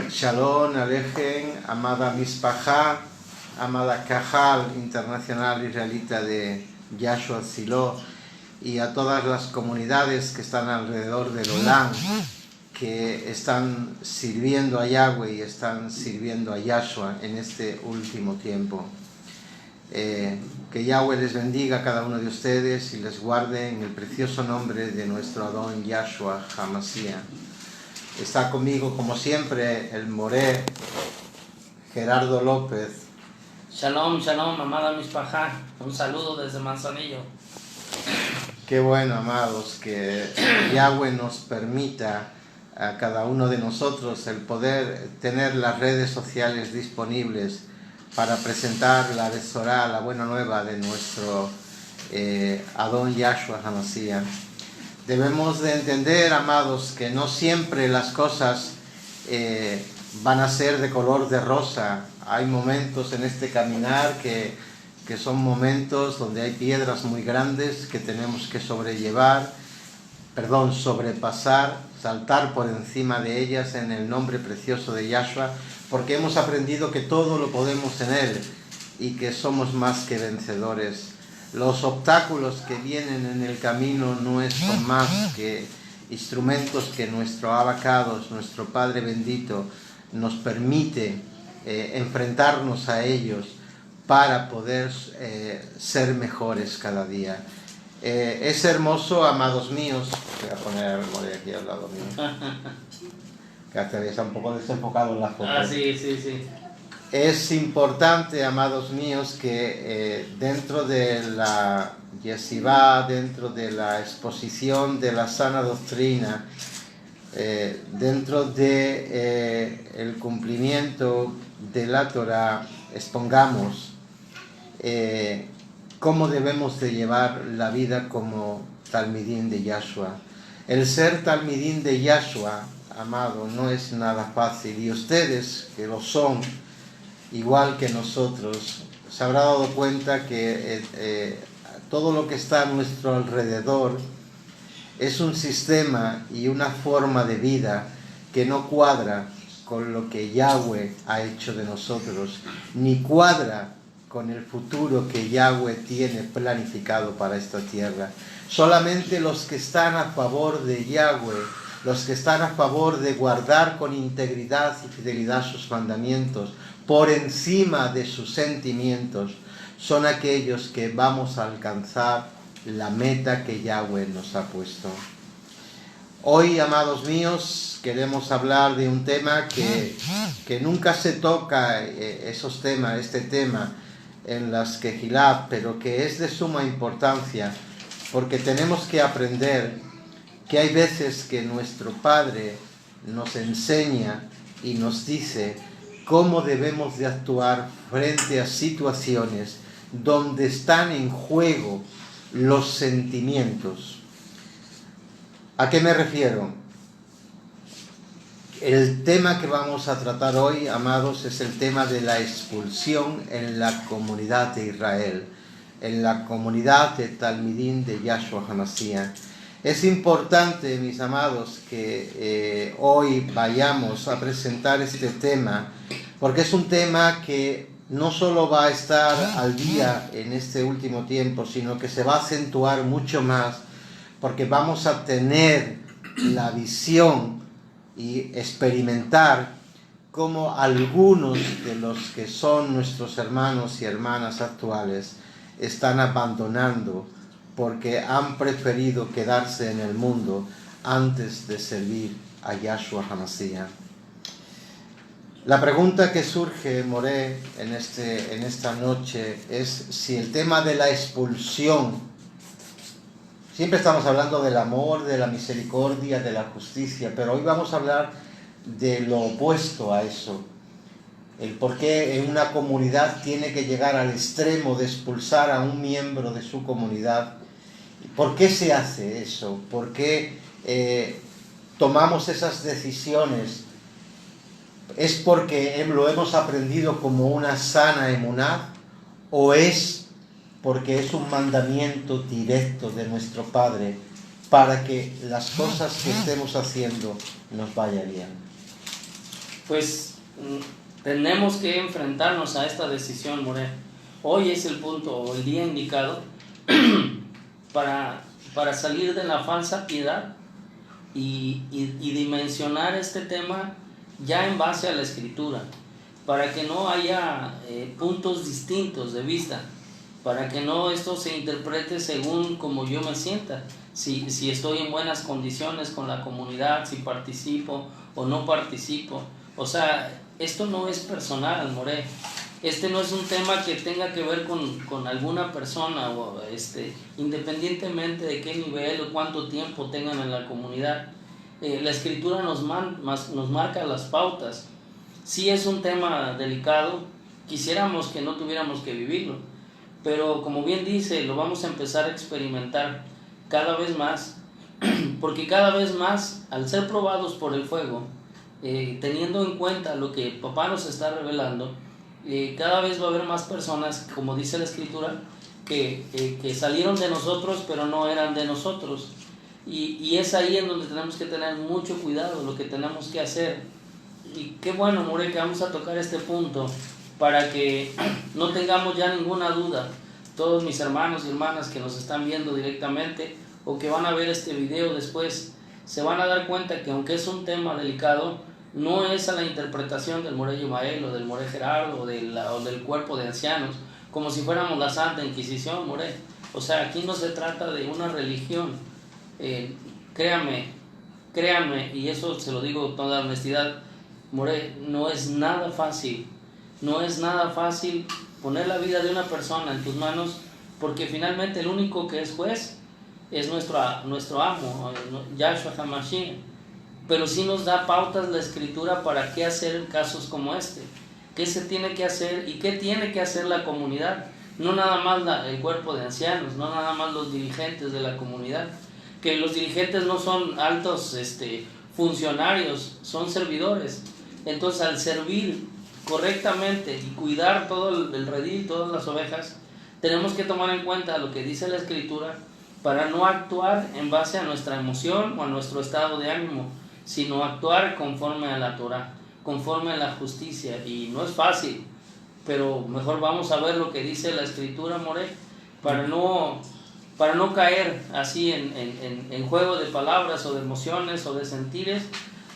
Shalom Alejem, amada Mispajá, amada Cajal Internacional Israelita de Yahshua Silo, y a todas las comunidades que están alrededor del Olam, que están sirviendo a Yahweh y están sirviendo a Yahshua en este último tiempo. Que Yahweh les bendiga a cada uno de ustedes y les guarde en el precioso nombre de nuestro Adón Yahshua HaMashiach. Está conmigo, como siempre, el Moré Gerardo López. Shalom, shalom, amada Mispajá. Un saludo desde Manzanillo. Qué bueno, amados, que Yahweh nos permita a cada uno de nosotros el poder tener las redes sociales disponibles para presentar la Besorá, la buena nueva de nuestro Adón Yahshua HaMashiach. Debemos de entender, amados, que no siempre las cosas van a ser de color de rosa. Hay momentos en este caminar que son momentos donde hay piedras muy grandes que tenemos que sobrepasar, saltar por encima de ellas en el nombre precioso de Yahshua, porque hemos aprendido que todo lo podemos en Él y que somos más que vencedores. Los obstáculos que vienen en el camino no son más que instrumentos que nuestro Abacados, nuestro Padre bendito, nos permite enfrentarnos a ellos para poder ser mejores cada día. Es hermoso, amados míos, voy a poner el More aquí al lado mío, que hasta está un poco desenfocado en la foto. Sí. Es importante, amados míos, que dentro de la yesivá, dentro de la exposición de la sana doctrina, dentro de el cumplimiento de la Torah, expongamos cómo debemos de llevar la vida como talmidín de Yahshua. El ser talmidín de Yahshua, amado, no es nada fácil, y ustedes que lo son, igual que nosotros, se habrá dado cuenta que todo lo que está a nuestro alrededor es un sistema y una forma de vida que no cuadra con lo que Yahweh ha hecho de nosotros, ni cuadra con el futuro que Yahweh tiene planificado para esta tierra. Solamente los que están a favor de Yahweh, los que están a favor de guardar con integridad y fidelidad sus mandamientos, por encima de sus sentimientos, son aquellos que vamos a alcanzar la meta que Yahweh nos ha puesto. Hoy, amados míos, queremos hablar de un tema que nunca se toca, este tema en las Kehilá, pero que es de suma importancia, porque tenemos que aprender que hay veces que nuestro Padre nos enseña y nos dice cómo debemos de actuar frente a situaciones donde están en juego los sentimientos. ¿A qué me refiero? El tema que vamos a tratar hoy, amados, es el tema de la expulsión en la comunidad de Israel, en la comunidad de Talmidín de Yahshua HaMashiach. Es importante, mis amados, que hoy vayamos a presentar este tema, porque es un tema que no solo va a estar al día en este último tiempo, sino que se va a acentuar mucho más, porque vamos a tener la visión y experimentar cómo algunos de los que son nuestros hermanos y hermanas actuales están abandonando porque han preferido quedarse en el mundo antes de servir a Yahshua HaMashiach. La pregunta que surge, Moré, en esta noche es si el tema de la expulsión, siempre estamos hablando del amor, de la misericordia, de la justicia, pero hoy vamos a hablar de lo opuesto a eso. El por qué en una comunidad tiene que llegar al extremo de expulsar a un miembro de su comunidad. ¿Por qué se hace eso? ¿Por qué tomamos esas decisiones? ¿Es porque lo hemos aprendido como una sana emuná? ¿O es porque es un mandamiento directo de nuestro Padre para que las cosas que estemos haciendo nos vaya bien? Pues tenemos que enfrentarnos a esta decisión, More. Hoy es el punto o el día indicado para salir de la falsa piedad y dimensionar este tema ya en base a la Escritura, para que no haya puntos distintos de vista, para que no esto se interprete según como yo me sienta, si estoy en buenas condiciones con la comunidad, si participo o no participo. O sea, esto no es personal, More. Este no es un tema que tenga que ver con alguna persona, o independientemente de qué nivel o cuánto tiempo tengan en la comunidad. La Escritura nos marca las pautas. Sí es un tema delicado, quisiéramos que no tuviéramos que vivirlo, pero como bien dice, lo vamos a empezar a experimentar cada vez más, porque cada vez más, al ser probados por el fuego, teniendo en cuenta lo que Papá nos está revelando, cada vez va a haber más personas, como dice la Escritura, que salieron de nosotros pero no eran de nosotros, y es ahí en donde tenemos que tener mucho cuidado lo que tenemos que hacer. Y qué bueno, More, que vamos a tocar este punto para que no tengamos ya ninguna duda, todos mis hermanos y hermanas que nos están viendo directamente o que van a ver este video después, se van a dar cuenta que aunque es un tema delicado, no es a la interpretación del More Yumael o del More Gerardo o del cuerpo de ancianos, como si fuéramos la Santa Inquisición, More. O sea, aquí no se trata de una religión. Créanme, y eso se lo digo con toda honestidad, More, no es nada fácil poner la vida de una persona en tus manos, porque finalmente el único que es juez es nuestro amo, Yahshua HaMashiach. Pero sí nos da pautas la Escritura para qué hacer en casos como este, qué se tiene que hacer y qué tiene que hacer la comunidad, no nada más el cuerpo de ancianos, no nada más los dirigentes de la comunidad, que los dirigentes no son altos funcionarios, son servidores. Entonces, al servir correctamente y cuidar todo el redil, todas las ovejas, tenemos que tomar en cuenta lo que dice la Escritura para no actuar en base a nuestra emoción o a nuestro estado de ánimo, sino actuar conforme a la Torah, conforme a la justicia. Y no es fácil, pero mejor vamos a ver lo que dice la Escritura, More, para no caer así en juego de palabras o de emociones o de sentires,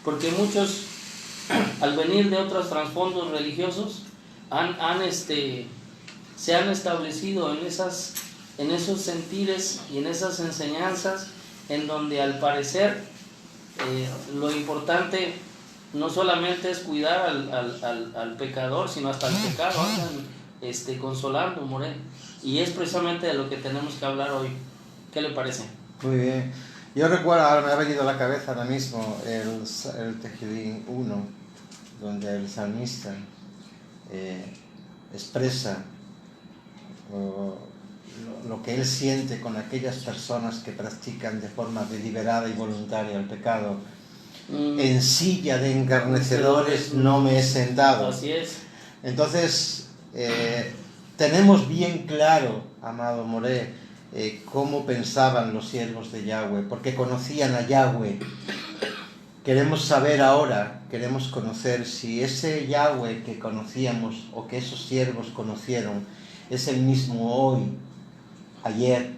porque muchos, al venir de otros trasfondos religiosos, se han establecido en esos sentires y en esas enseñanzas, en donde al parecer lo importante no solamente es cuidar al pecador, sino hasta al pecado andan consolando, More. Y es precisamente de lo que tenemos que hablar hoy. ¿Qué le parece? Muy bien. Yo recuerdo, ahora me ha venido a la cabeza ahora mismo el Tehillim 1, donde el salmista expresa lo que él siente con aquellas personas que practican de forma deliberada y voluntaria el pecado. En silla de encarnecedores no me he sentado. Así es. Entonces, tenemos bien claro, amado More, cómo pensaban los siervos de Yahweh, porque conocían a Yahweh. Queremos saber ahora, queremos conocer si ese Yahweh que conocíamos o que esos siervos conocieron es el mismo hoy, ayer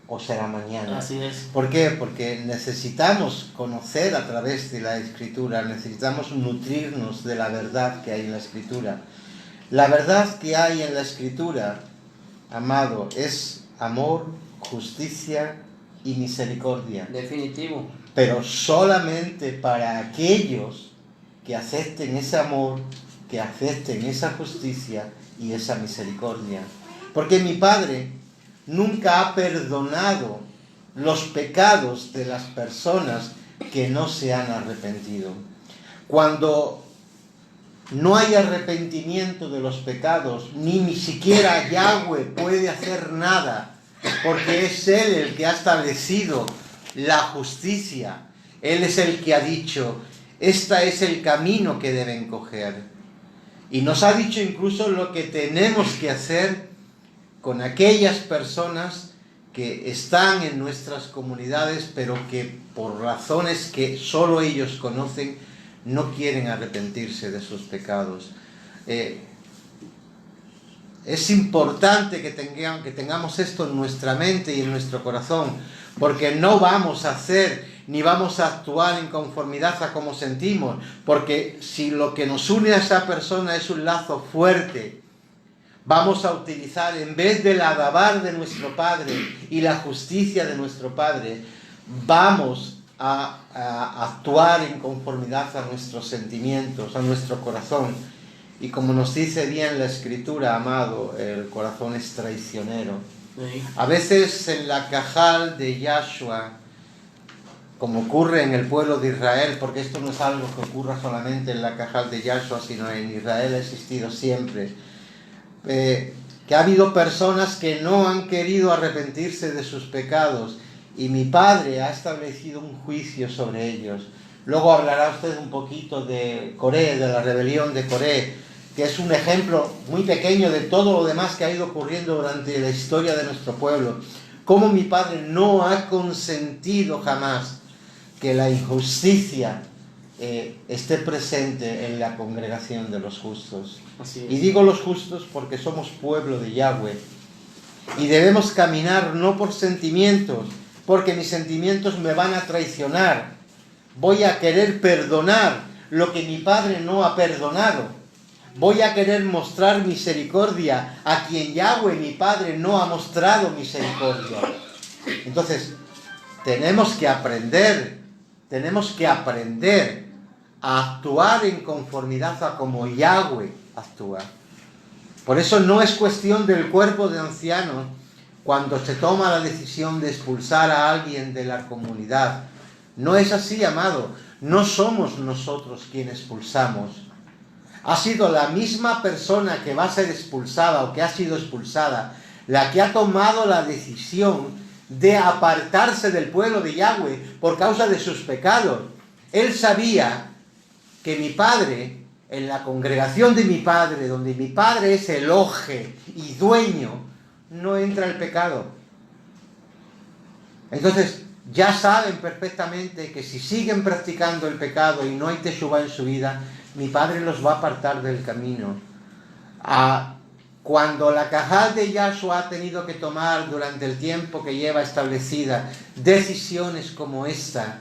o será mañana. Así es. ¿Por qué? Porque necesitamos conocer a través de la Escritura, necesitamos nutrirnos de la verdad que hay en la Escritura. La verdad que hay en la Escritura, amado, es amor, justicia y misericordia. Definitivo. Pero solamente para aquellos que acepten ese amor, que acepten esa justicia y esa misericordia. Porque mi Padre nunca ha perdonado los pecados de las personas que no se han arrepentido. Cuando no hay arrepentimiento de los pecados, ni siquiera Yahweh puede hacer nada, porque es Él el que ha establecido la justicia. Él es el que ha dicho, este es el camino que deben coger. Y nos ha dicho incluso lo que tenemos que hacer con aquellas personas que están en nuestras comunidades, pero que por razones que solo ellos conocen, no quieren arrepentirse de sus pecados. Es importante que tengamos esto en nuestra mente y en nuestro corazón, porque no vamos a hacer ni vamos a actuar en conformidad a cómo sentimos, porque si lo que nos une a esa persona es un lazo fuerte, vamos a utilizar, en vez del alabar de nuestro Padre y la justicia de nuestro Padre, vamos a actuar en conformidad a nuestros sentimientos, a nuestro corazón. Y como nos dice bien la Escritura, amado, el corazón es traicionero. Sí. A veces en la Cajal de Yahshua, como ocurre en el pueblo de Israel, porque esto no es algo que ocurra solamente en la Cajal de Yahshua, sino en Israel ha existido siempre, que ha habido personas que no han querido arrepentirse de sus pecados, y mi Padre ha establecido un juicio sobre ellos. Luego hablará usted un poquito de Coré, de la rebelión de Coré, que es un ejemplo muy pequeño de todo lo demás que ha ido ocurriendo durante la historia de nuestro pueblo. Cómo mi Padre no ha consentido jamás que la injusticia esté presente en la congregación de los justos. Así es. Y digo los justos porque somos pueblo de Yahweh. Y debemos caminar no por sentimientos, porque mis sentimientos me van a traicionar. Voy a querer perdonar lo que mi Padre no ha perdonado. Voy a querer mostrar misericordia a quien Yahweh, mi Padre, no ha mostrado misericordia. Entonces, tenemos que aprender a actuar en conformidad a como Yahweh actúa. Por eso no es cuestión del cuerpo de ancianos cuando se toma la decisión de expulsar a alguien de la comunidad. No es así, amado. No somos nosotros quienes expulsamos. Ha sido la misma persona que va a ser expulsada o que ha sido expulsada la que ha tomado la decisión de apartarse del pueblo de Yahweh por causa de sus pecados. Él sabía que mi Padre, en la congregación de mi Padre, donde mi Padre es el oje y dueño, no entra el pecado. Entonces, ya saben perfectamente que si siguen practicando el pecado y no hay teshuvá en su vida, mi Padre los va a apartar del camino. Cuando la Cajal de Yahshua ha tenido que tomar durante el tiempo que lleva establecida decisiones como esta,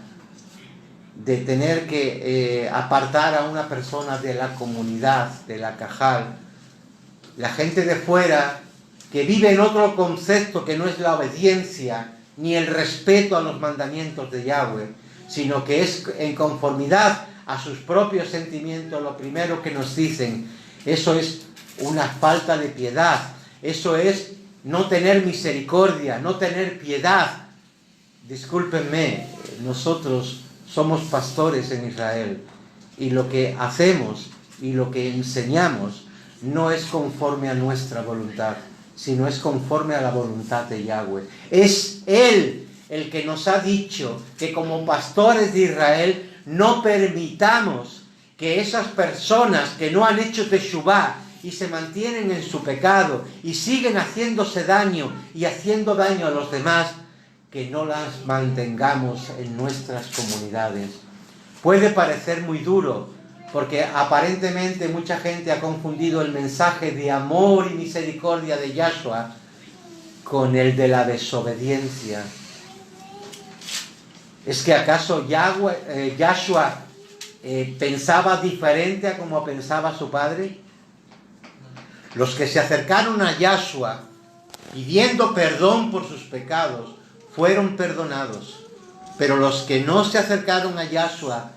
de tener que apartar a una persona de la comunidad, de la Cajal, la gente de fuera, que vive en otro concepto que no es la obediencia, ni el respeto a los mandamientos de Yahweh, sino que es en conformidad a sus propios sentimientos, lo primero que nos dicen, eso es una falta de piedad, eso es no tener misericordia, no tener piedad. Discúlpenme, nosotros somos pastores en Israel, y lo que hacemos y lo que enseñamos no es conforme a nuestra voluntad, sino es conforme a la voluntad de Yahweh. Es Él el que nos ha dicho que como pastores de Israel no permitamos que esas personas que no han hecho teshuvá y se mantienen en su pecado y siguen haciéndose daño y haciendo daño a los demás, que no las mantengamos en nuestras comunidades. Puede parecer muy duro, porque aparentemente mucha gente ha confundido el mensaje de amor y misericordia de Yahshua con el de la desobediencia. ¿Es que acaso Yahshua pensaba diferente a como pensaba su Padre? Los que se acercaron a Yahshua pidiendo perdón por sus pecados fueron perdonados, pero los que no se acercaron a Yahshua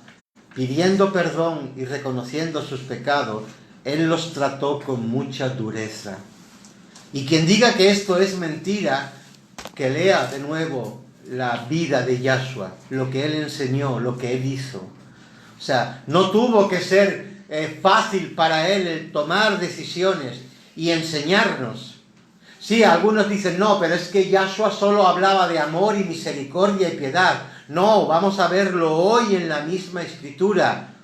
pidiendo perdón y reconociendo sus pecados, Él los trató con mucha dureza. Y quien diga que esto es mentira, que lea de nuevo la vida de Yahshua, lo que Él enseñó, lo que Él hizo. O sea, no tuvo que ser fácil para Él el tomar decisiones y enseñarnos. Sí, algunos dicen, no, pero es que Yahshua solo hablaba de amor y misericordia y piedad. No, vamos a verlo hoy en la misma Escritura,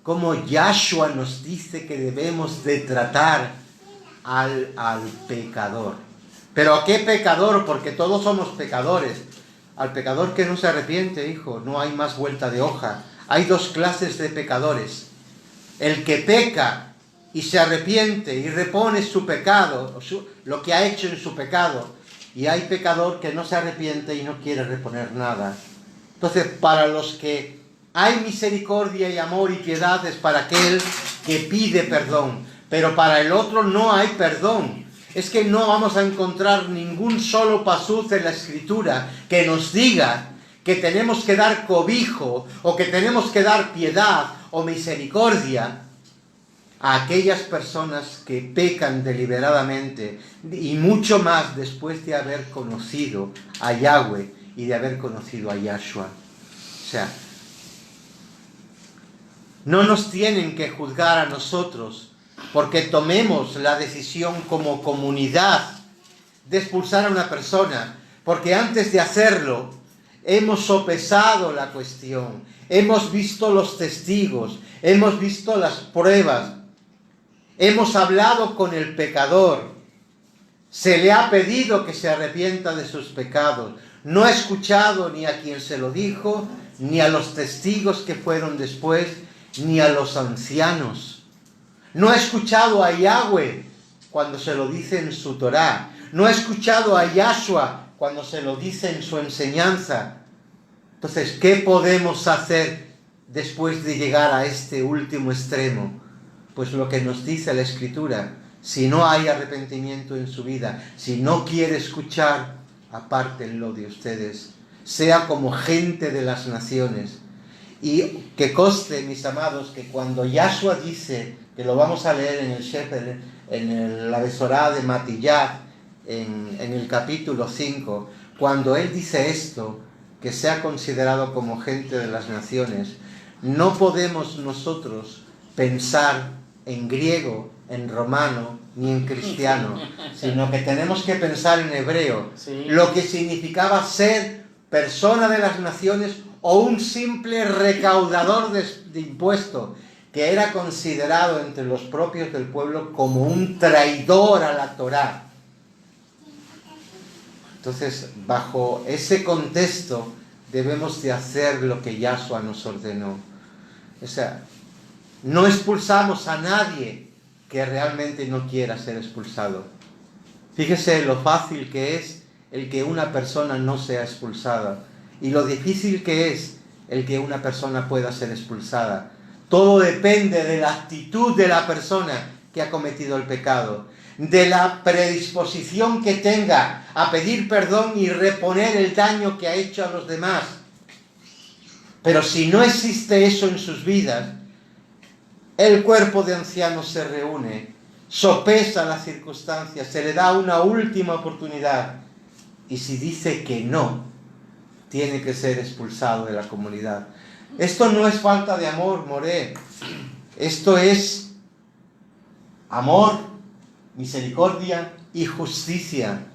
como Yahshua nos dice que debemos de tratar al pecador. ¿Pero a qué pecador? Porque todos somos pecadores. Al pecador que no se arrepiente, hijo, no hay más vuelta de hoja. hay dos clases de pecadores. El que peca y se arrepiente y repone su pecado, lo que ha hecho en su pecado. Y hay pecador que no se arrepiente y no quiere reponer nada. Entonces, para los que hay misericordia y amor y piedad es para aquel que pide perdón. Pero para el otro no hay perdón. Es que no vamos a encontrar ningún solo pasuz en la Escritura que nos diga que tenemos que dar cobijo o que tenemos que dar piedad o misericordia a aquellas personas que pecan deliberadamente y mucho más después de haber conocido a Yahweh y de haber conocido a Yahshua. O sea, no nos tienen que juzgar a nosotros porque tomemos la decisión como comunidad de expulsar a una persona, porque antes de hacerlo hemos sopesado la cuestión, hemos visto los testigos, hemos visto las pruebas, hemos hablado con el pecador, se le ha pedido que se arrepienta de sus pecados, no ha escuchado ni a quien se lo dijo, ni a los testigos que fueron después, ni a los ancianos. No ha escuchado a Yahweh cuando se lo dice en su Torá. No ha escuchado a Yahshua cuando se lo dice en su enseñanza. Entonces, ¿qué podemos hacer después de llegar a este último extremo? Pues lo que nos dice la Escritura. Si no hay arrepentimiento en su vida, si no quiere escuchar, apártenlo de ustedes. Sea como gente de las naciones. Y que conste, mis amados, que cuando Yahshua dice, que lo vamos a leer en el Shepherd, en la Besorá de Matillat, en el capítulo 5, cuando él dice esto, que sea considerado como gente de las naciones, no podemos nosotros pensar en griego, en romano, ni en cristiano, sino que tenemos que pensar en hebreo, Sí. lo que significaba ser persona de las naciones o un simple recaudador de impuestos, que era considerado entre los propios del pueblo como un traidor a la Torá. Entonces, bajo ese contexto, debemos de hacer lo que Yahshua nos ordenó. O sea, no expulsamos a nadie que realmente no quiera ser expulsado. Fíjese lo fácil que es el que una persona no sea expulsada y lo difícil que es el que una persona pueda ser expulsada. Todo depende de la actitud de la persona que ha cometido el pecado, de la predisposición que tenga a pedir perdón y reponer el daño que ha hecho a los demás. Pero si no existe eso en sus vidas, el cuerpo de ancianos se reúne, sopesa las circunstancias, se le da una última oportunidad y si dice que no, tiene que ser expulsado de la comunidad. Esto no es falta de amor, Moré. Esto es amor, misericordia y justicia.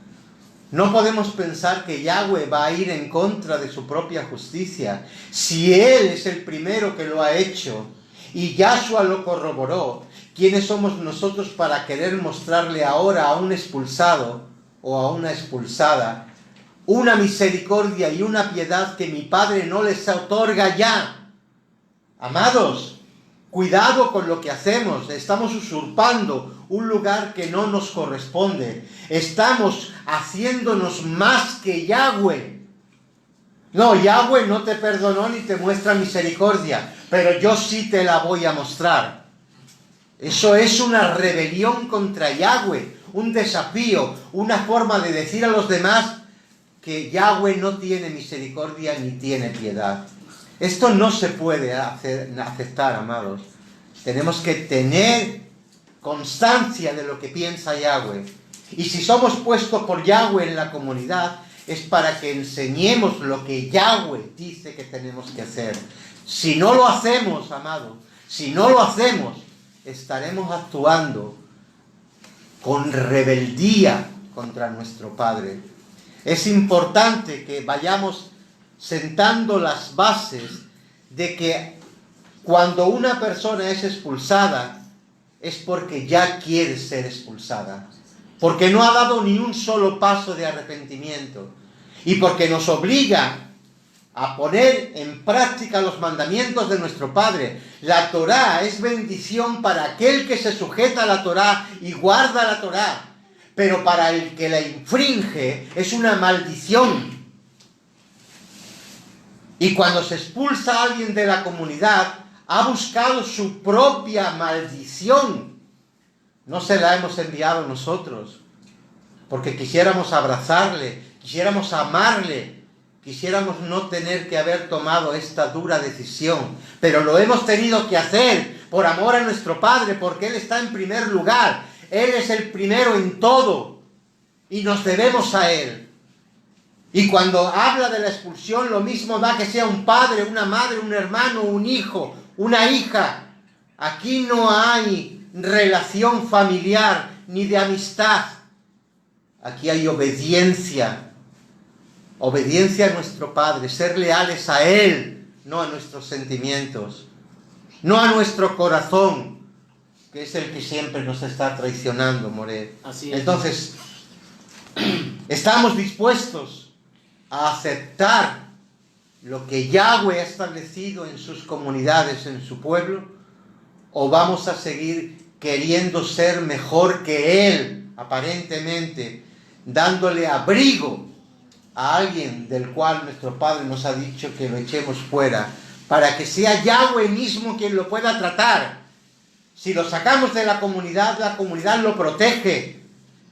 No podemos pensar que Yahweh va a ir en contra de su propia justicia. Si Él es el primero que lo ha hecho y Yahshua lo corroboró, ¿quiénes somos nosotros para querer mostrarle ahora a un expulsado o a una expulsada una misericordia y una piedad que mi Padre no les otorga ya? Amados, cuidado con lo que hacemos. Estamos usurpando un lugar que no nos corresponde. Estamos haciéndonos más que Yahweh. No, Yahweh no te perdonó ni te muestra misericordia, pero yo sí te la voy a mostrar. Eso es una rebelión contra Yahweh, un desafío, una forma de decir a los demás que Yahweh no tiene misericordia ni tiene piedad. Esto no se puede aceptar, amados. Tenemos que tener constancia de lo que piensa Yahweh. Y si somos puestos por Yahweh en la comunidad, es para que enseñemos lo que Yahweh dice que tenemos que hacer. Si no lo hacemos, amados, si no lo hacemos, estaremos actuando con rebeldía contra nuestro Padre. Es importante que vayamos sentando las bases de que cuando una persona es expulsada es porque ya quiere ser expulsada, porque no ha dado ni un solo paso de arrepentimiento y porque nos obliga a poner en práctica los mandamientos de nuestro Padre. La Torá es bendición para aquel que se sujeta a la Torá y guarda la Torá, pero para el que la infringe es una maldición. Y cuando se expulsa a alguien de la comunidad, ha buscado su propia maldición. No se la hemos enviado nosotros, porque quisiéramos abrazarle, quisiéramos amarle, quisiéramos no tener que haber tomado esta dura decisión, pero lo hemos tenido que hacer por amor a nuestro Padre, porque Él está en primer lugar. Él es el primero en todo y nos debemos a Él. Y cuando habla de la expulsión, lo mismo da que sea un padre, una madre, un hermano, un hijo, una hija. Aquí no hay relación familiar ni de amistad. Aquí hay obediencia. Obediencia a nuestro Padre, ser leales a Él, no a nuestros sentimientos, no a nuestro corazón, que es el que siempre nos está traicionando, More. Así es. Entonces, estamos dispuestos a aceptar lo que Yahweh ha establecido en sus comunidades, en su pueblo, o vamos a seguir queriendo ser mejor que Él, aparentemente, dándole abrigo a alguien del cual nuestro Padre nos ha dicho que lo echemos fuera, para que sea Yahweh mismo quien lo pueda tratar. Si lo sacamos de la comunidad lo protege,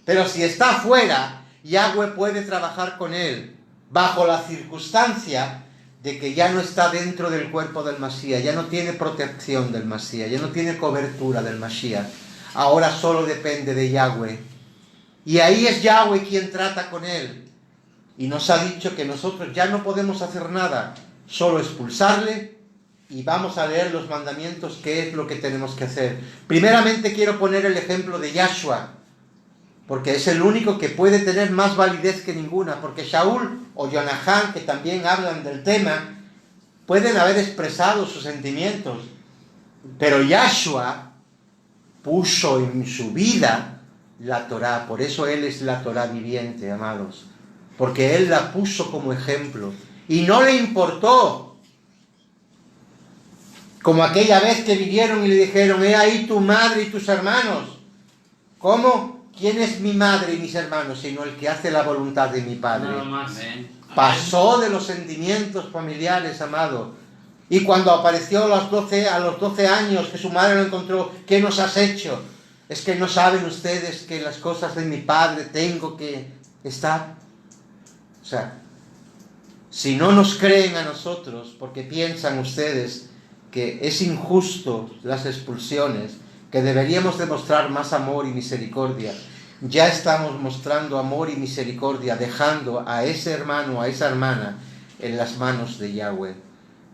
pero si está fuera, Yahweh puede trabajar con él, bajo la circunstancia de que ya no está dentro del cuerpo del Mashiach, ya no tiene protección del Mashiach, ya no tiene cobertura del Mashiach. Ahora solo depende de Yahweh. Y ahí es Yahweh quien trata con él. Y nos ha dicho que nosotros ya no podemos hacer nada, solo expulsarle, y vamos a leer los mandamientos, qué es lo que tenemos que hacer. Primeramente quiero poner el ejemplo de Yahshua, porque es el único que puede tener más validez que ninguna, porque Shaul o Jonatán, que también hablan del tema, pueden haber expresado sus sentimientos, pero Yahshua puso en su vida la Torá, por eso Él es la Torá viviente, amados, porque Él la puso como ejemplo, y no le importó, como aquella vez que vinieron y le dijeron, he ahí tu madre y tus hermanos. ¿Cómo? ¿Quién es mi madre y mis hermanos? Sino el que hace la voluntad de mi Padre. Nada más. Pasó de los sentimientos familiares, amado. Y cuando apareció a los 12 años que su madre lo encontró, ¿qué nos has hecho? Es que no saben ustedes que las cosas de mi Padre tengo que estar. O sea, si no nos creen a nosotros, porque piensan ustedes que es injusto las expulsiones, que deberíamos demostrar más amor y misericordia, ya estamos mostrando amor y misericordia, dejando a ese hermano, a esa hermana, en las manos de Yahweh.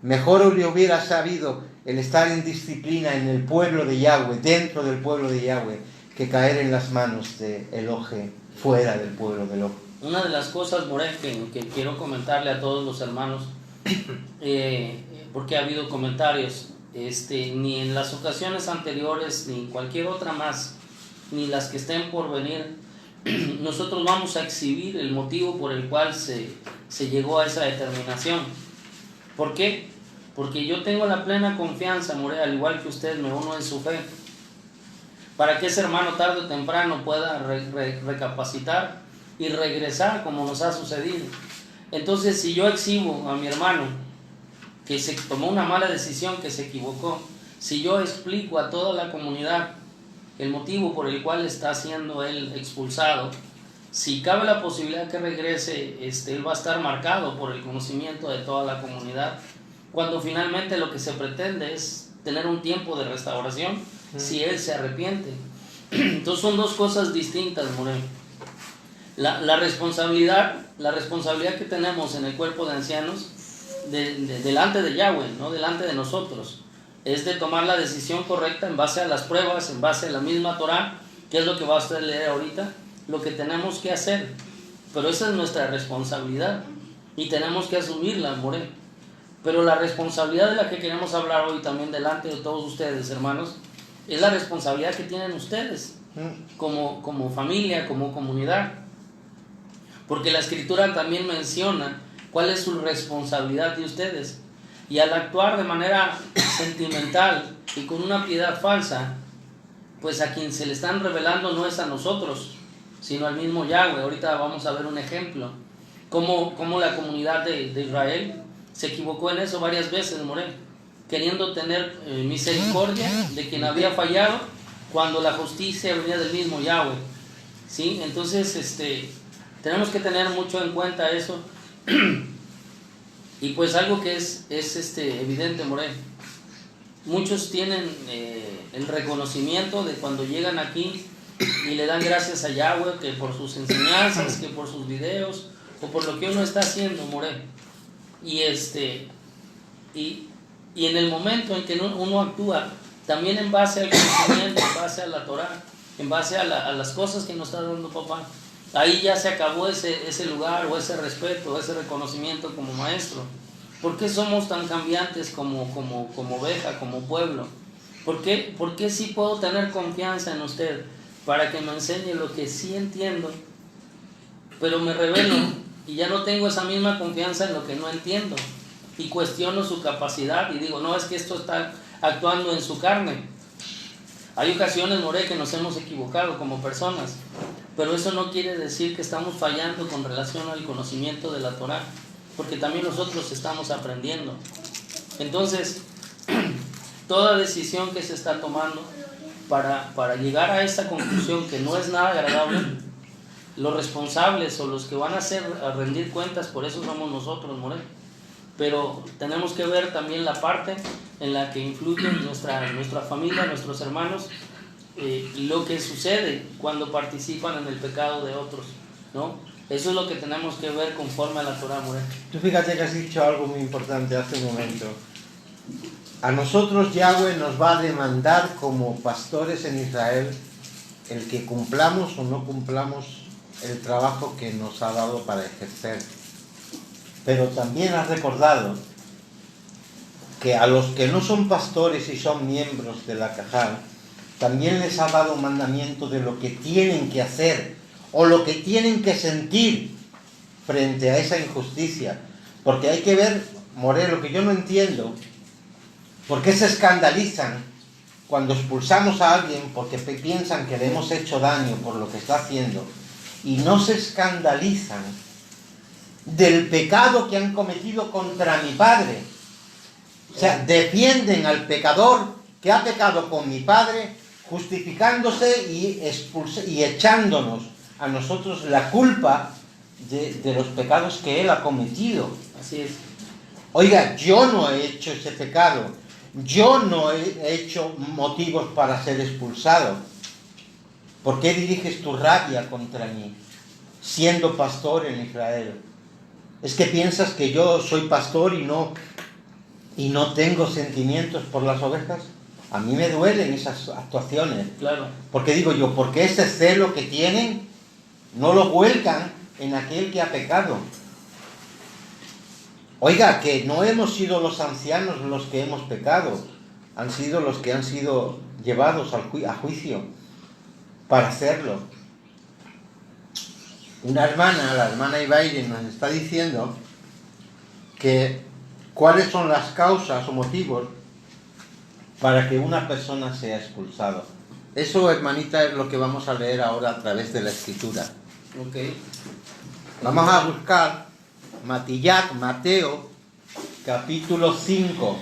Mejor le hubiera sabido el estar en disciplina en el pueblo de Yahweh, dentro del pueblo de Yahweh, que caer en las manos de Elohe, fuera del pueblo de Elohe. Una de las cosas, More, que quiero comentarle a todos los hermanos, porque ha habido comentarios, ni en las ocasiones anteriores, ni cualquier otra más, ni las que estén por venir, nosotros vamos a exhibir el motivo por el cual se llegó a esa determinación. ¿Por qué? Porque yo tengo la plena confianza, More, al igual que usted, me uno en su fe, para que ese hermano tarde o temprano pueda recapacitar y regresar como nos ha sucedido. Entonces, si yo exhibo a mi hermano que se tomó una mala decisión, que se equivocó, si yo explico a toda la comunidad el motivo por el cual está siendo él expulsado, si cabe la posibilidad que regrese, él va a estar marcado por el conocimiento de toda la comunidad, cuando finalmente lo que se pretende es tener un tiempo de restauración, si él se arrepiente. Entonces son dos cosas distintas, Moreno. La responsabilidad que tenemos en el cuerpo de ancianos delante de Yahweh, no delante de nosotros, es de tomar la decisión correcta en base a las pruebas, en base a la misma Torah, que es lo que va a usted leer ahorita, lo que tenemos que hacer. Pero esa es nuestra responsabilidad y tenemos que asumirla, Moreno. Pero la responsabilidad de la que queremos hablar hoy también delante de todos ustedes, hermanos, es la responsabilidad que tienen ustedes como familia, como comunidad. Porque la Escritura también menciona cuál es su responsabilidad de ustedes. Y al actuar de manera sentimental y con una piedad falsa, pues a quien se le están revelando no es a nosotros, sino al mismo Yahweh. Ahorita vamos a ver un ejemplo, cómo la comunidad de Israel se equivocó en eso varias veces, More, queriendo tener misericordia de quien había fallado, cuando la justicia venía del mismo Yahweh, ¿sí? Entonces tenemos que tener mucho en cuenta eso. Y pues algo que es evidente, More, muchos tienen el reconocimiento de cuando llegan aquí y le dan gracias a Yahweh, que por sus enseñanzas, que por sus videos, o por lo que uno está haciendo, More. Y en el momento en que uno actúa, también en base al conocimiento, en base a la Torah, en base a las cosas que nos está dando papá, ahí ya se acabó ese lugar, o ese respeto, o ese reconocimiento como maestro. ¿Por qué somos tan cambiantes como oveja, como pueblo? ¿Por qué sí puedo tener confianza en usted para que me enseñe lo que sí entiendo, pero me revelo y ya no tengo esa misma confianza en lo que no entiendo y cuestiono su capacidad y digo, no, es que esto está actuando en su carne? Hay ocasiones, More, que nos hemos equivocado como personas, pero eso no quiere decir que estamos fallando con relación al conocimiento de la Torah, porque también nosotros estamos aprendiendo. Entonces, toda decisión que se está tomando para llegar a esta conclusión, que no es nada agradable, los responsables o los que van a rendir cuentas, por eso somos nosotros, More. Pero tenemos que ver también la parte en la que influye nuestra familia, nuestros hermanos, lo que sucede cuando participan en el pecado de otros, ¿no? Eso es lo que tenemos que ver conforme a la Torah, More. Tú fíjate que has dicho algo muy importante hace un momento. A nosotros Yahweh nos va a demandar como pastores en Israel el que cumplamos o no cumplamos el trabajo que nos ha dado para ejercer. Pero también has recordado que a los que no son pastores y son miembros de la Cajal, también les ha dado un mandamiento de lo que tienen que hacer o lo que tienen que sentir frente a esa injusticia. Porque hay que ver, More, lo que yo no entiendo, ¿por qué se escandalizan cuando expulsamos a alguien porque piensan que le hemos hecho daño por lo que está haciendo, y no se escandalizan del pecado que han cometido contra mi padre? O sea, defienden al pecador que ha pecado con mi padre, justificándose y echándonos a nosotros la culpa de los pecados que él ha cometido. Así es. Oiga, yo no he hecho ese pecado, yo no he hecho motivos para ser expulsado. ¿Por qué diriges tu rabia contra mí, siendo pastor en Israel? ¿Es que piensas que yo soy pastor y no tengo sentimientos por las ovejas? A mí me duelen esas actuaciones. Claro. Porque digo yo, ¿por qué ese celo que tienen no lo vuelcan en aquel que ha pecado? Oiga, que no hemos sido los ancianos los que hemos pecado, han sido los que han sido llevados a juicio para hacerlo. Una hermana, la hermana Ibaire, nos está diciendo que cuáles son las causas o motivos para que una persona sea expulsada. Eso, hermanita, es lo que vamos a leer ahora a través de la Escritura. Okay. Vamos a buscar Mateo, capítulo 5.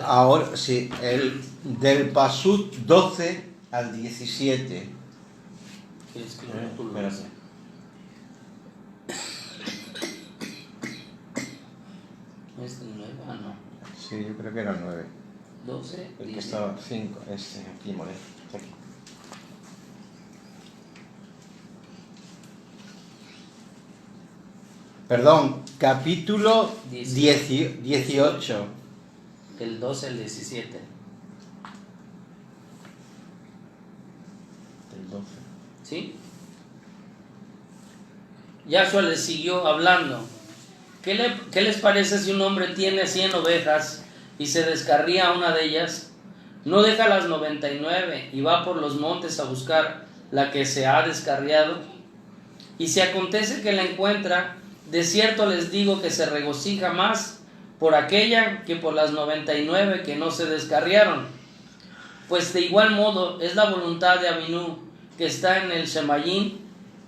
Ahora sí, del Pasuk 12 al 17. Espérate. ¿Este 9? Ah, no. Sí, yo creo que era 9. 12, El que estaba 5, aquí, More, aquí. Perdón, capítulo 18. El 12 al 17. El 12. ¿Sí? Yahshua les siguió hablando. ¿Qué les parece si un hombre tiene 100 ovejas y se descarría una de ellas? ¿No deja las 99 y va por los montes a buscar la que se ha descarriado? Y si acontece que la encuentra, de cierto les digo que se regocija más por aquella que por las 99 que no se descarriaron. Pues de igual modo es la voluntad de Abinú que está en el Shemayim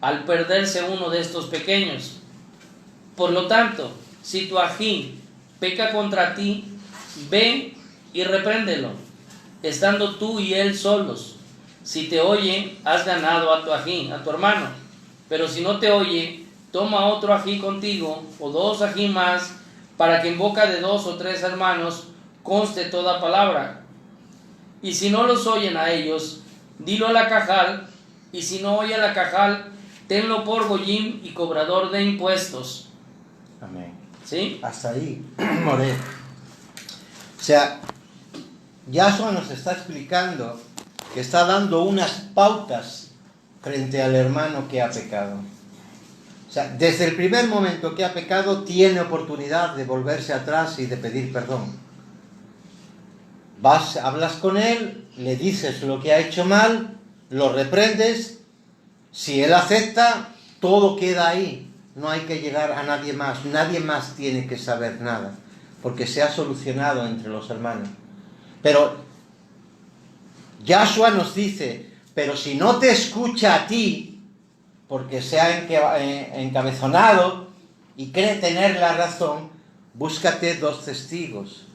al perderse uno de estos pequeños. Por lo tanto, si tu ají peca contra ti, ve y repréndelo, estando tú y él solos. Si te oye, has ganado a tu ají, a tu hermano. Pero si no te oye, toma otro ají contigo, o 2 ají más, para que en boca de 2 o 3 hermanos conste toda palabra. Y si no los oyen a ellos, dilo a la cajal, y si no oye a la cajal, tenlo por goyim y cobrador de impuestos. Amén. ¿Sí? Hasta ahí, More. O sea, Yahshua nos está explicando que está dando unas pautas frente al hermano que ha pecado. O sea, desde el primer momento que ha pecado, tiene oportunidad de volverse atrás y de pedir perdón. Vas, hablas con él, le dices lo que ha hecho mal, lo reprendes. Si él acepta, todo queda ahí. No hay que llegar a nadie más. Nadie más tiene que saber nada, porque se ha solucionado entre los hermanos. Pero Yahshua nos dice, pero si no te escucha a ti, porque se ha encabezonado y cree tener la razón, búscate 2 testigos,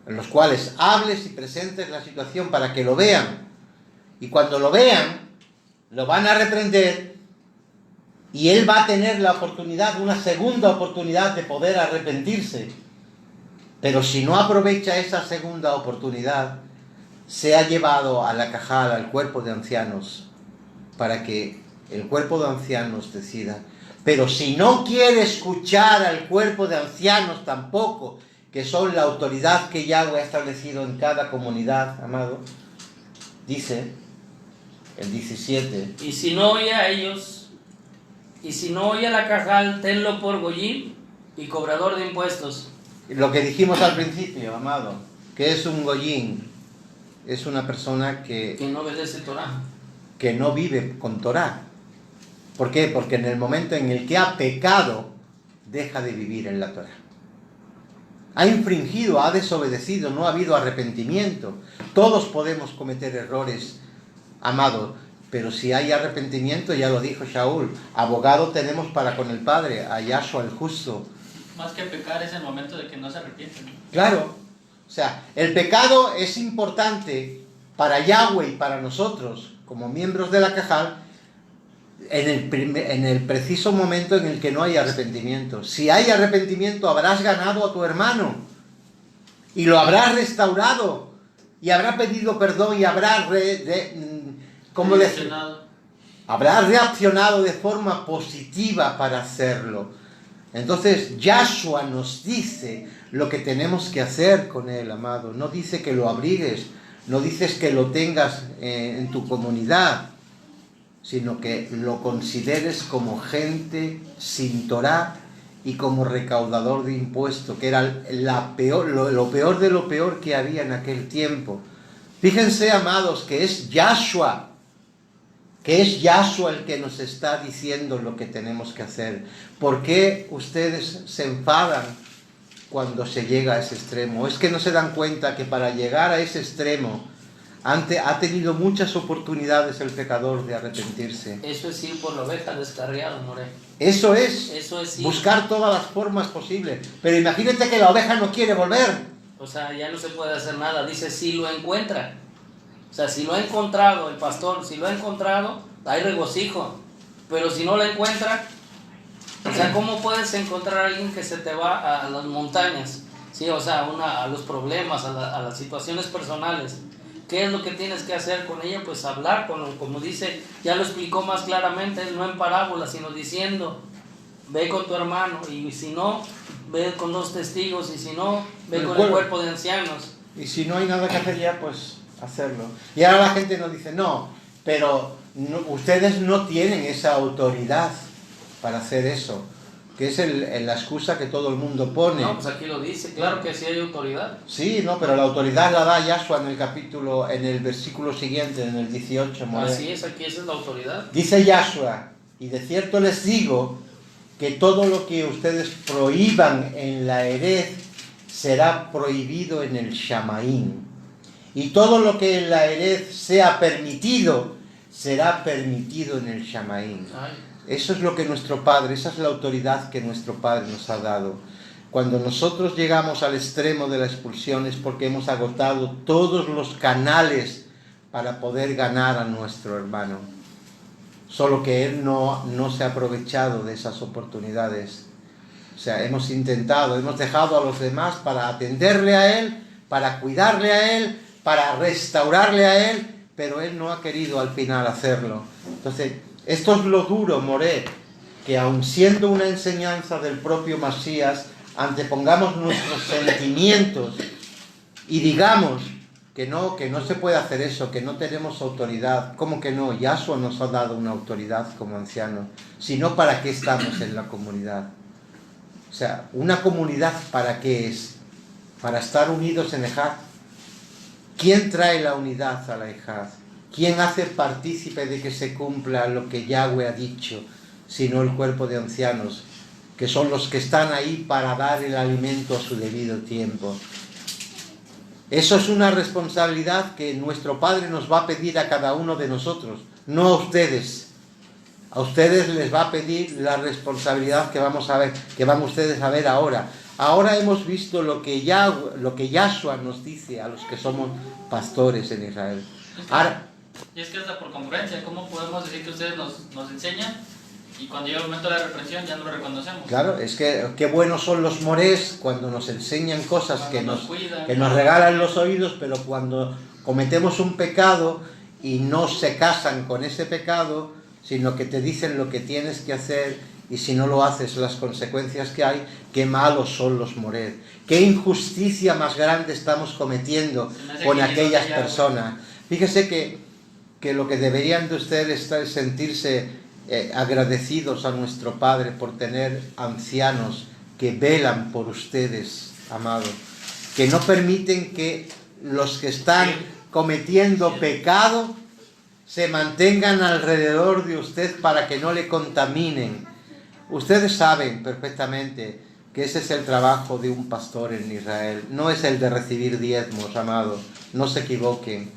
en los cuales hables y presentes la situación para que lo vean. Y cuando lo vean, lo van a reprender y él va a tener la oportunidad, una segunda oportunidad de poder arrepentirse. Pero si no aprovecha esa segunda oportunidad, se ha llevado a la cajal, al cuerpo de ancianos, para que el cuerpo de ancianos decida. Pero si no quiere escuchar al cuerpo de ancianos tampoco, que son la autoridad que Yahweh ha establecido en cada comunidad, amado, dice el 17. Y si no oye a ellos, y si no oye a la cajal, tenlo por goyim y cobrador de impuestos. Lo que dijimos al principio, amado, que es un goyín, es una persona que no obedece Torah, que no vive con Torah. ¿Por qué? Porque en el momento en el que ha pecado, deja de vivir en la Torah. Ha infringido, ha desobedecido, no ha habido arrepentimiento. Todos podemos cometer errores, amado, pero si hay arrepentimiento, ya lo dijo Shaul, abogado tenemos para con el Padre, a Yahshua el justo. Más que pecar es el momento de que no se arrepienten. Claro, o sea, el pecado es importante para Yahweh y para nosotros, como miembros de la Cajal, en el preciso momento en el que no hay arrepentimiento. Si hay arrepentimiento, habrás ganado a tu hermano y lo restaurado y habrá pedido perdón y habrá habrá reaccionado de forma positiva para hacerlo. Entonces Yahshua nos dice lo que tenemos que hacer con él, amado. No dice que lo abrigues, no dices que lo tengas en tu comunidad, sino que lo consideres como gente sin Torah y como recaudador de impuestos, que era lo peor de lo peor que había en aquel tiempo. Fíjense, amados, que es Yahshua el que nos está diciendo lo que tenemos que hacer. ¿Por qué ustedes se enfadan cuando se llega a ese extremo? Es que no se dan cuenta que para llegar a ese extremo ha tenido muchas oportunidades el pecador de arrepentirse. Eso es ir por la oveja descarriada, More. Eso es ir. Buscar todas las formas posibles. Pero imagínate que la oveja no quiere volver. O sea, ya no se puede hacer nada. Dice, si lo encuentra. O sea, si lo ha encontrado el pastor, si lo ha encontrado, hay regocijo. Pero si no lo encuentra, o sea, ¿cómo puedes encontrar a alguien que se te va a las montañas? Sí, o sea, a los problemas, a las situaciones personales. ¿Qué es lo que tienes que hacer con ella? Pues hablar, como dice, ya lo explicó más claramente, no en parábolas, sino diciendo, ve con tu hermano, y si no, ve con 2 testigos, y si no, ve con el cuerpo de ancianos. Y si no hay nada que hacer ya, pues hacerlo. Y ahora la gente nos dice, no, pero ustedes no tienen esa autoridad para hacer eso. que es la excusa que todo el mundo pone. No, pues aquí lo dice, claro que sí hay autoridad. Sí, no, pero la autoridad la da Yahshua en el versículo siguiente, en el 18. More. Así es, aquí esa es la autoridad. Dice Yahshua, y de cierto les digo que todo lo que ustedes prohíban en la Erez será prohibido en el Shamaín. Y todo lo que en la Erez sea permitido, será permitido en el Shamaín. Ay. Eso es lo que nuestro Padre, esa es la autoridad que nuestro Padre nos ha dado. Cuando nosotros llegamos al extremo de la expulsión es porque hemos agotado todos los canales para poder ganar a nuestro hermano. Solo que Él no se ha aprovechado de esas oportunidades. O sea, hemos intentado, hemos dejado a los demás para atenderle a Él, para cuidarle a Él, para restaurarle a Él, pero Él no ha querido al final hacerlo. Entonces, esto es lo duro, More, que aun siendo una enseñanza del propio Masías, antepongamos nuestros sentimientos y digamos que no se puede hacer eso, que no tenemos autoridad. ¿Cómo que no? Yahshua nos ha dado una autoridad como ancianos. Si no, ¿para qué estamos en la comunidad? O sea, ¿una comunidad para qué es? Para estar unidos en Ejad. ¿Quién trae la unidad a la Ejad? ¿Quién hace partícipe de que se cumpla lo que Yahweh ha dicho, sino el cuerpo de ancianos, que son los que están ahí para dar el alimento a su debido tiempo? Eso es una responsabilidad que nuestro Padre nos va a pedir a cada uno de nosotros, no a ustedes. A ustedes les va a pedir la responsabilidad que van ustedes a ver ahora. Ahora hemos visto lo que Yahshua nos dice a los que somos pastores en Israel. Ahora, y es que hasta por congruencia, ¿cómo podemos decir que ustedes nos enseñan y cuando llega el momento de la reprensión ya no lo reconocemos? Claro, es que qué buenos son los morés cuando nos enseñan cosas que nos cuidan, regalan los oídos, pero cuando cometemos un pecado y no se casan con ese pecado, sino que te dicen lo que tienes que hacer y si no lo haces las consecuencias que hay, qué malos son los morés. Qué injusticia más grande estamos cometiendo con aquellas personas. Fíjese que lo que deberían de ustedes es sentirse agradecidos a nuestro Padre por tener ancianos que velan por ustedes, amados, que no permiten que los que están cometiendo pecado se mantengan alrededor de usted para que no le contaminen. Ustedes saben perfectamente que ese es el trabajo de un pastor en Israel, no es el de recibir diezmos, amados, no se equivoquen,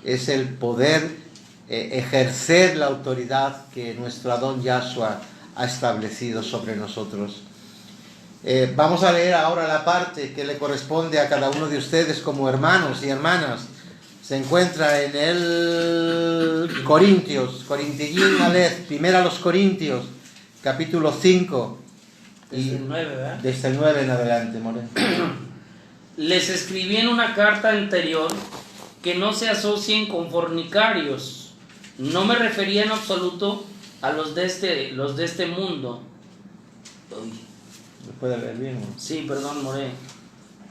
es el poder ejercer la autoridad que nuestro Adón Yahshua ha establecido sobre nosotros. Vamos a leer ahora la parte que le corresponde a cada uno de ustedes como hermanos y hermanas. Se encuentra en el Corintillín Aleph, primera a los Corintios, capítulo 5. Desde el 9, ¿verdad? Desde el 9 en adelante, Moreno. Les escribí en una carta anterior que no se asocien con fornicarios. No me refería en absoluto a los de este mundo. Uy. ¿Lo puede leer bien, no? Sí, perdón, More.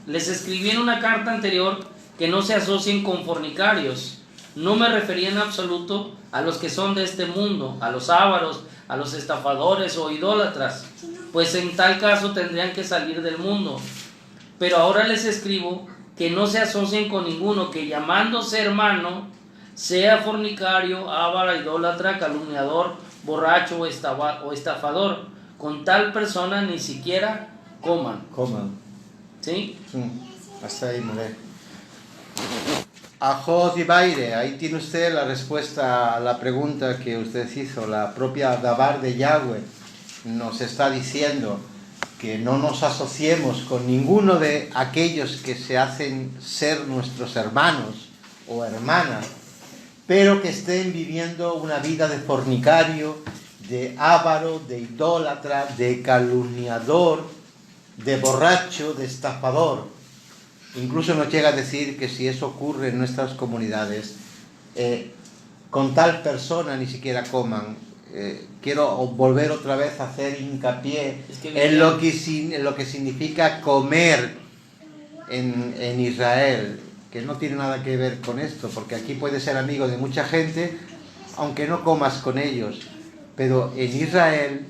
Les escribí en una carta anterior que no se asocien con fornicarios. No me refería en absoluto a los que son de este mundo, a los ávaros, a los estafadores o idólatras, pues en tal caso tendrían que salir del mundo. Pero ahora les escribo que no se asocien con ninguno que llamándose hermano sea fornicario, avaro, idólatra, calumniador, borracho o estafador. Con tal persona ni siquiera coman. ¿Sí? Hasta ahí, More. Ajot y Baire, ahí tiene usted la respuesta a la pregunta que usted hizo. La propia Dabar de Yahweh nos está diciendo que no nos asociemos con ninguno de aquellos que se hacen ser nuestros hermanos o hermanas, pero que estén viviendo una vida de fornicario, de avaro, de idólatra, de calumniador, de borracho, de estafador. Incluso nos llega a decir que si eso ocurre en nuestras comunidades, con tal persona ni siquiera coman. Quiero volver otra vez a hacer hincapié en lo que significa comer en Israel, que no tiene nada que ver con esto, porque aquí puedes ser amigo de mucha gente, aunque no comas con ellos. Pero en Israel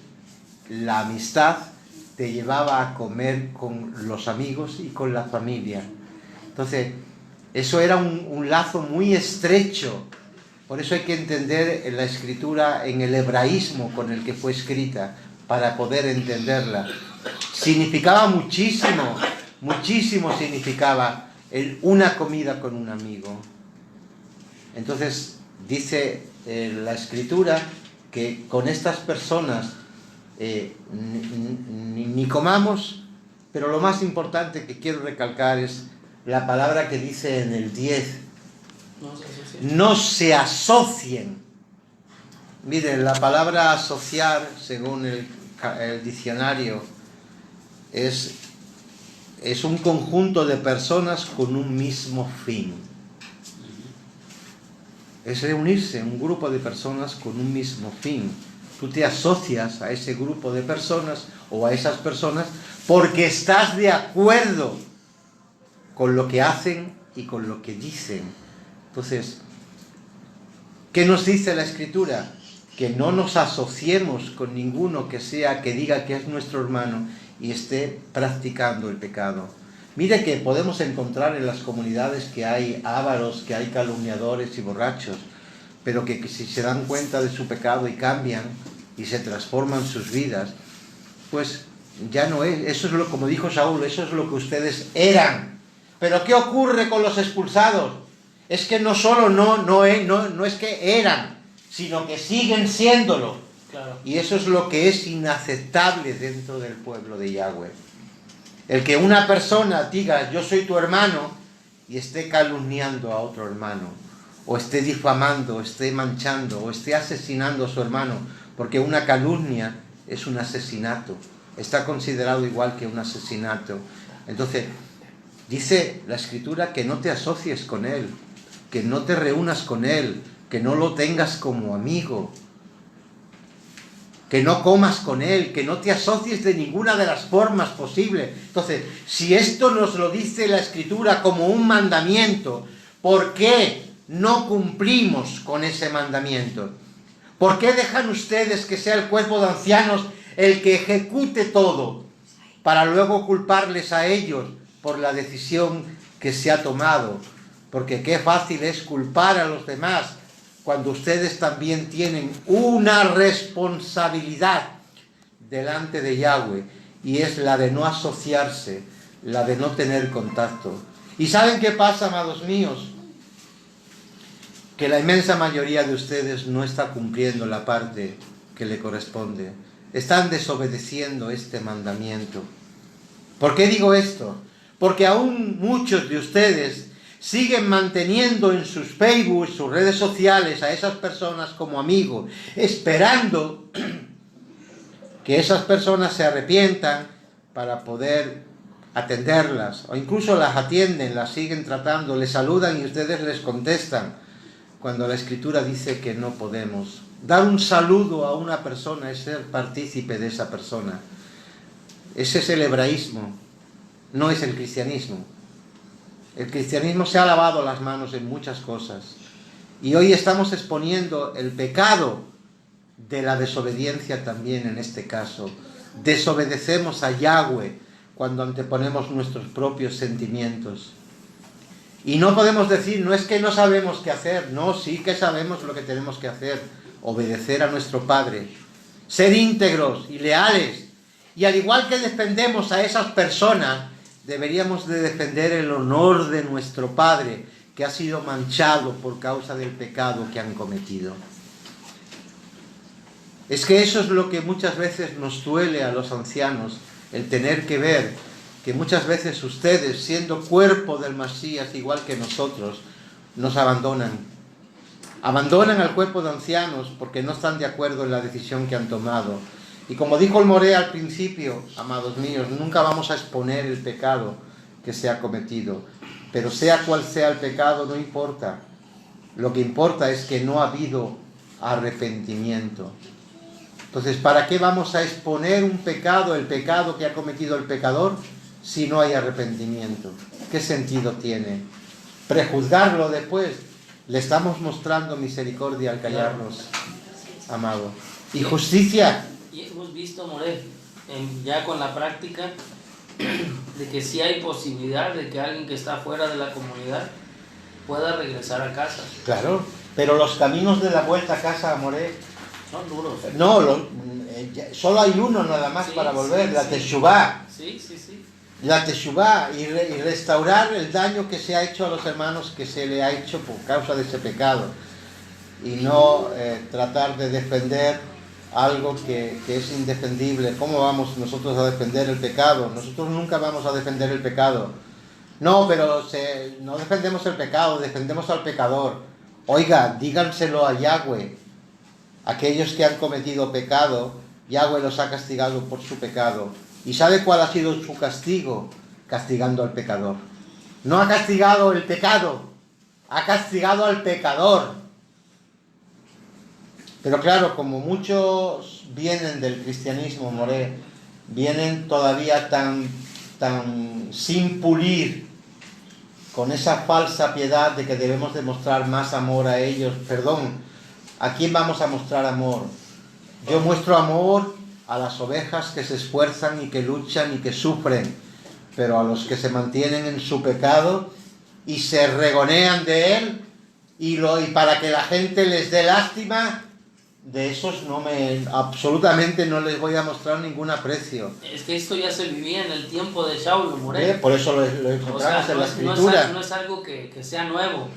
la amistad te llevaba a comer con los amigos y con la familia. Entonces, eso era un lazo muy estrecho. Por eso hay que entender la escritura en el hebraísmo con el que fue escrita, para poder entenderla. Significaba muchísimo, muchísimo significaba una comida con un amigo. Entonces, dice la escritura que con estas personas ni comamos, pero lo más importante que quiero recalcar es la palabra que dice en el 10, no se asocien. Miren, la palabra asociar, según el diccionario, es un conjunto de personas con un mismo fin. Es reunirse, un grupo de personas con un mismo fin. Tú te asocias a ese grupo de personas o a esas personas porque estás de acuerdo con lo que hacen y con lo que dicen. Entonces, ¿qué nos dice la Escritura? Que no nos asociemos con ninguno que diga que es nuestro hermano y esté practicando el pecado. Mire que podemos encontrar en las comunidades que hay ávaros, que hay calumniadores y borrachos, pero que si se dan cuenta de su pecado y cambian y se transforman sus vidas, pues ya no es, eso es lo, como dijo Saúl, eso es lo que ustedes eran. Pero ¿qué ocurre con los expulsados? Es que no solo no es que eran, sino que siguen siéndolo. Claro. Y eso es lo que es inaceptable dentro del pueblo de Yahweh. El que una persona diga yo soy tu hermano y esté calumniando a otro hermano, o esté difamando, o esté manchando, o esté asesinando a su hermano, porque una calumnia es un asesinato, está considerado igual que un asesinato. Entonces, dice la Escritura que no te asocies con él, que no te reúnas con él, que no lo tengas como amigo, que no comas con él, que no te asocies de ninguna de las formas posibles. Entonces, si esto nos lo dice la Escritura como un mandamiento, ¿por qué no cumplimos con ese mandamiento? ¿Por qué dejan ustedes que sea el cuerpo de ancianos el que ejecute todo, para luego culparles a ellos por la decisión que se ha tomado? Porque qué fácil es culpar a los demás, cuando ustedes también tienen una responsabilidad delante de Yahweh, y es la de no asociarse, la de no tener contacto. ¿Y saben qué pasa, amados míos? Que la inmensa mayoría de ustedes no está cumpliendo la parte que le corresponde. Están desobedeciendo este mandamiento. ¿Por qué digo esto? Porque aún muchos de ustedes siguen manteniendo en sus Facebook, sus redes sociales, a esas personas como amigos, esperando que esas personas se arrepientan para poder atenderlas, o incluso las atienden, las siguen tratando, les saludan y ustedes les contestan, cuando la Escritura dice que no podemos. Dar un saludo a una persona es ser partícipe de esa persona. Ese es el hebraísmo, no es el cristianismo. El cristianismo se ha lavado las manos en muchas cosas. Y hoy estamos exponiendo el pecado de la desobediencia también en este caso. Desobedecemos a Yahweh cuando anteponemos nuestros propios sentimientos. Y no podemos decir, no es que no sabemos qué hacer. No, sí que sabemos lo que tenemos que hacer. Obedecer a nuestro Padre. Ser íntegros y leales. Y al igual que defendemos a esas personas, deberíamos de defender el honor de nuestro Padre, que ha sido manchado por causa del pecado que han cometido. Es que eso es lo que muchas veces nos duele a los ancianos, el tener que ver que muchas veces ustedes, siendo cuerpo del Masías igual que nosotros, nos abandonan. Abandonan al cuerpo de ancianos porque no están de acuerdo en la decisión que han tomado. Y como dijo el Moré al principio, amados míos, nunca vamos a exponer el pecado que se ha cometido. Pero sea cual sea el pecado, no importa. Lo que importa es que no ha habido arrepentimiento. Entonces, ¿para qué vamos a exponer un pecado, el pecado que ha cometido el pecador, si no hay arrepentimiento? ¿Qué sentido tiene? Prejuzgarlo después. Le estamos mostrando misericordia al callarnos, amado. Y justicia. Y hemos visto, Moré, ya con la práctica de que sí hay posibilidad de que alguien que está fuera de la comunidad pueda regresar a casa. Claro, pero los caminos de la vuelta a casa, More, Son duros. no, solo hay uno nada más para volver, la Teshuvá. Sí, sí, sí. La Teshuvá y restaurar el daño que se ha hecho a los hermanos, que se le ha hecho por causa de ese pecado. Y no tratar de defender algo que es indefendible. ¿Cómo vamos nosotros a defender el pecado? Nosotros nunca vamos a defender el pecado. No, pero no defendemos el pecado, defendemos al pecador. Oiga, díganselo a Yahweh. Aquellos que han cometido pecado, Yahweh los ha castigado por su pecado. ¿Y sabe cuál ha sido su castigo? Castigando al pecador. No ha castigado el pecado, ha castigado al pecador. Pero claro, como muchos vienen del cristianismo, More, vienen todavía tan sin pulir, con esa falsa piedad de que debemos demostrar más amor a ellos. Perdón, ¿a quién vamos a mostrar amor? Yo muestro amor a las ovejas que se esfuerzan y que luchan y que sufren, pero a los que se mantienen en su pecado y se regonean de él y para que la gente les dé lástima, de esos absolutamente no les voy a mostrar ningún aprecio. Es que esto ya se vivía en el tiempo de Saulo, Moreno. Por eso lo encontramos en la Escritura. No es algo que sea nuevo.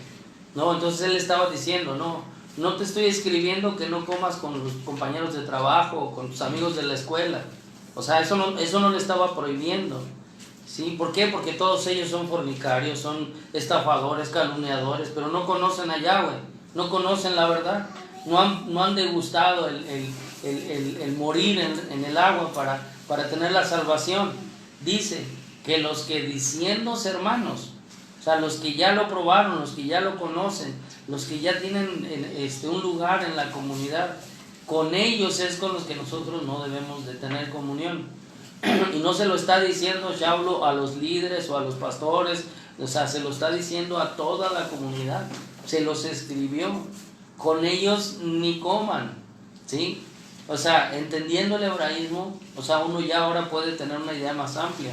No, entonces él estaba diciendo, no te estoy escribiendo que no comas con los compañeros de trabajo o con tus amigos de la escuela. O sea, eso no le estaba prohibiendo. ¿Sí? ¿Por qué? Porque todos ellos son fornicarios, son estafadores, calumniadores, pero no conocen a Yahweh, no conocen la verdad. No han degustado el morir en el agua para tener la salvación. Dice que los que diciéndose hermanos, o sea, los que ya lo probaron, los que ya lo conocen, los que ya tienen un lugar en la comunidad, con ellos es con los que nosotros no debemos de tener comunión. Y no se lo está diciendo Saulo a los líderes o a los pastores, o sea, se lo está diciendo a toda la comunidad. Se los escribió. Con ellos ni coman, ¿sí? O sea, entendiendo el hebraísmo, o sea, uno ya ahora puede tener una idea más amplia.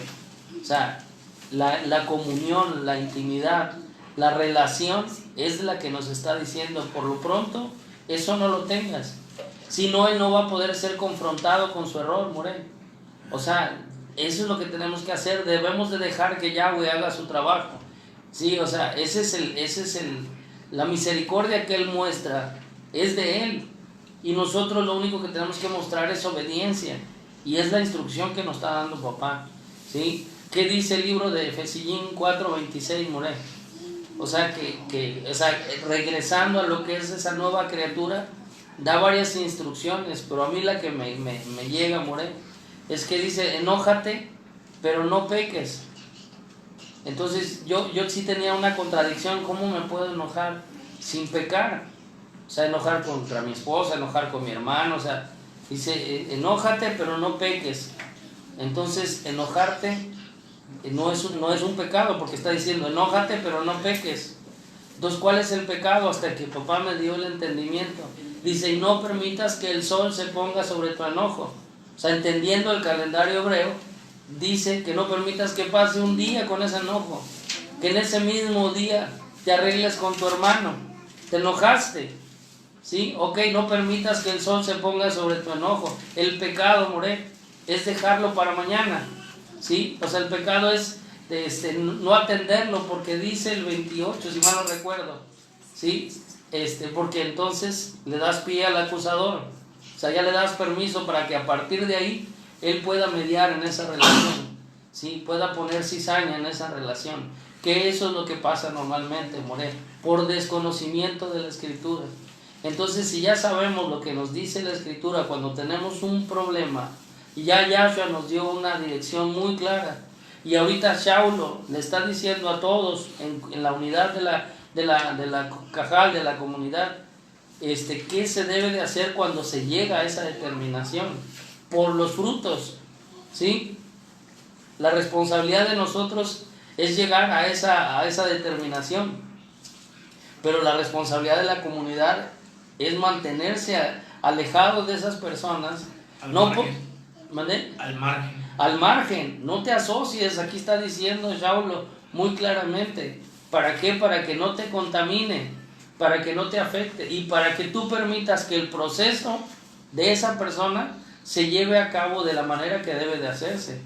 O sea, la comunión, la intimidad, la relación es la que nos está diciendo, por lo pronto, eso no lo tengas. Si no, él no va a poder ser confrontado con su error, Moreno. O sea, eso es lo que tenemos que hacer. Debemos de dejar que Yahweh haga su trabajo. Sí, o sea, la misericordia que Él muestra es de Él, y nosotros lo único que tenemos que mostrar es obediencia, y es la instrucción que nos está dando papá, ¿sí? ¿Qué dice el libro de Efesíos 4:26, More? O sea, regresando a lo que es esa nueva criatura, da varias instrucciones, pero a mí la que me llega, More, es que dice, enójate, pero no peques. Entonces yo sí tenía una contradicción. ¿Cómo me puedo enojar sin pecar? O sea, enojar contra mi esposa, enojar con mi hermano. O sea, dice, enójate pero no peques. Entonces enojarte no es un pecado, porque está diciendo enójate pero no peques. Entonces, ¿cuál es el pecado? Hasta que papá me dio el entendimiento. Dice, y no permitas que el sol se ponga sobre tu enojo. O sea, entendiendo el calendario hebreo, dice que no permitas que pase un día con ese enojo, que en ese mismo día te arregles con tu hermano. Te enojaste, ¿sí? Ok, no permitas que el sol se ponga sobre tu enojo. El pecado, More, es dejarlo para mañana, ¿sí? O sea, el pecado es no atenderlo, porque dice el 28, si mal no recuerdo, ¿sí? Porque entonces le das pie al acusador. O sea, ya le das permiso para que a partir de ahí él pueda mediar en esa relación, ¿sí? Pueda poner cizaña en esa relación. Que eso es lo que pasa normalmente, More, por desconocimiento de la Escritura. Entonces, si ya sabemos lo que nos dice la Escritura cuando tenemos un problema, y ya Yahshua nos dio una dirección muy clara, y ahorita Saulo le está diciendo a todos en la unidad de la cajal, de la comunidad, qué se debe de hacer cuando se llega a esa determinación. Por los frutos, ¿sí? La responsabilidad de nosotros es llegar a esa determinación, pero la responsabilidad de la comunidad es mantenerse alejado de esas personas, ¿Mande? Al margen. Al margen, no te asocies, aquí está diciendo Saulo muy claramente. ¿Para qué? Para que no te contamine, para que no te afecte y para que tú permitas que el proceso de esa persona se lleve a cabo de la manera que debe de hacerse.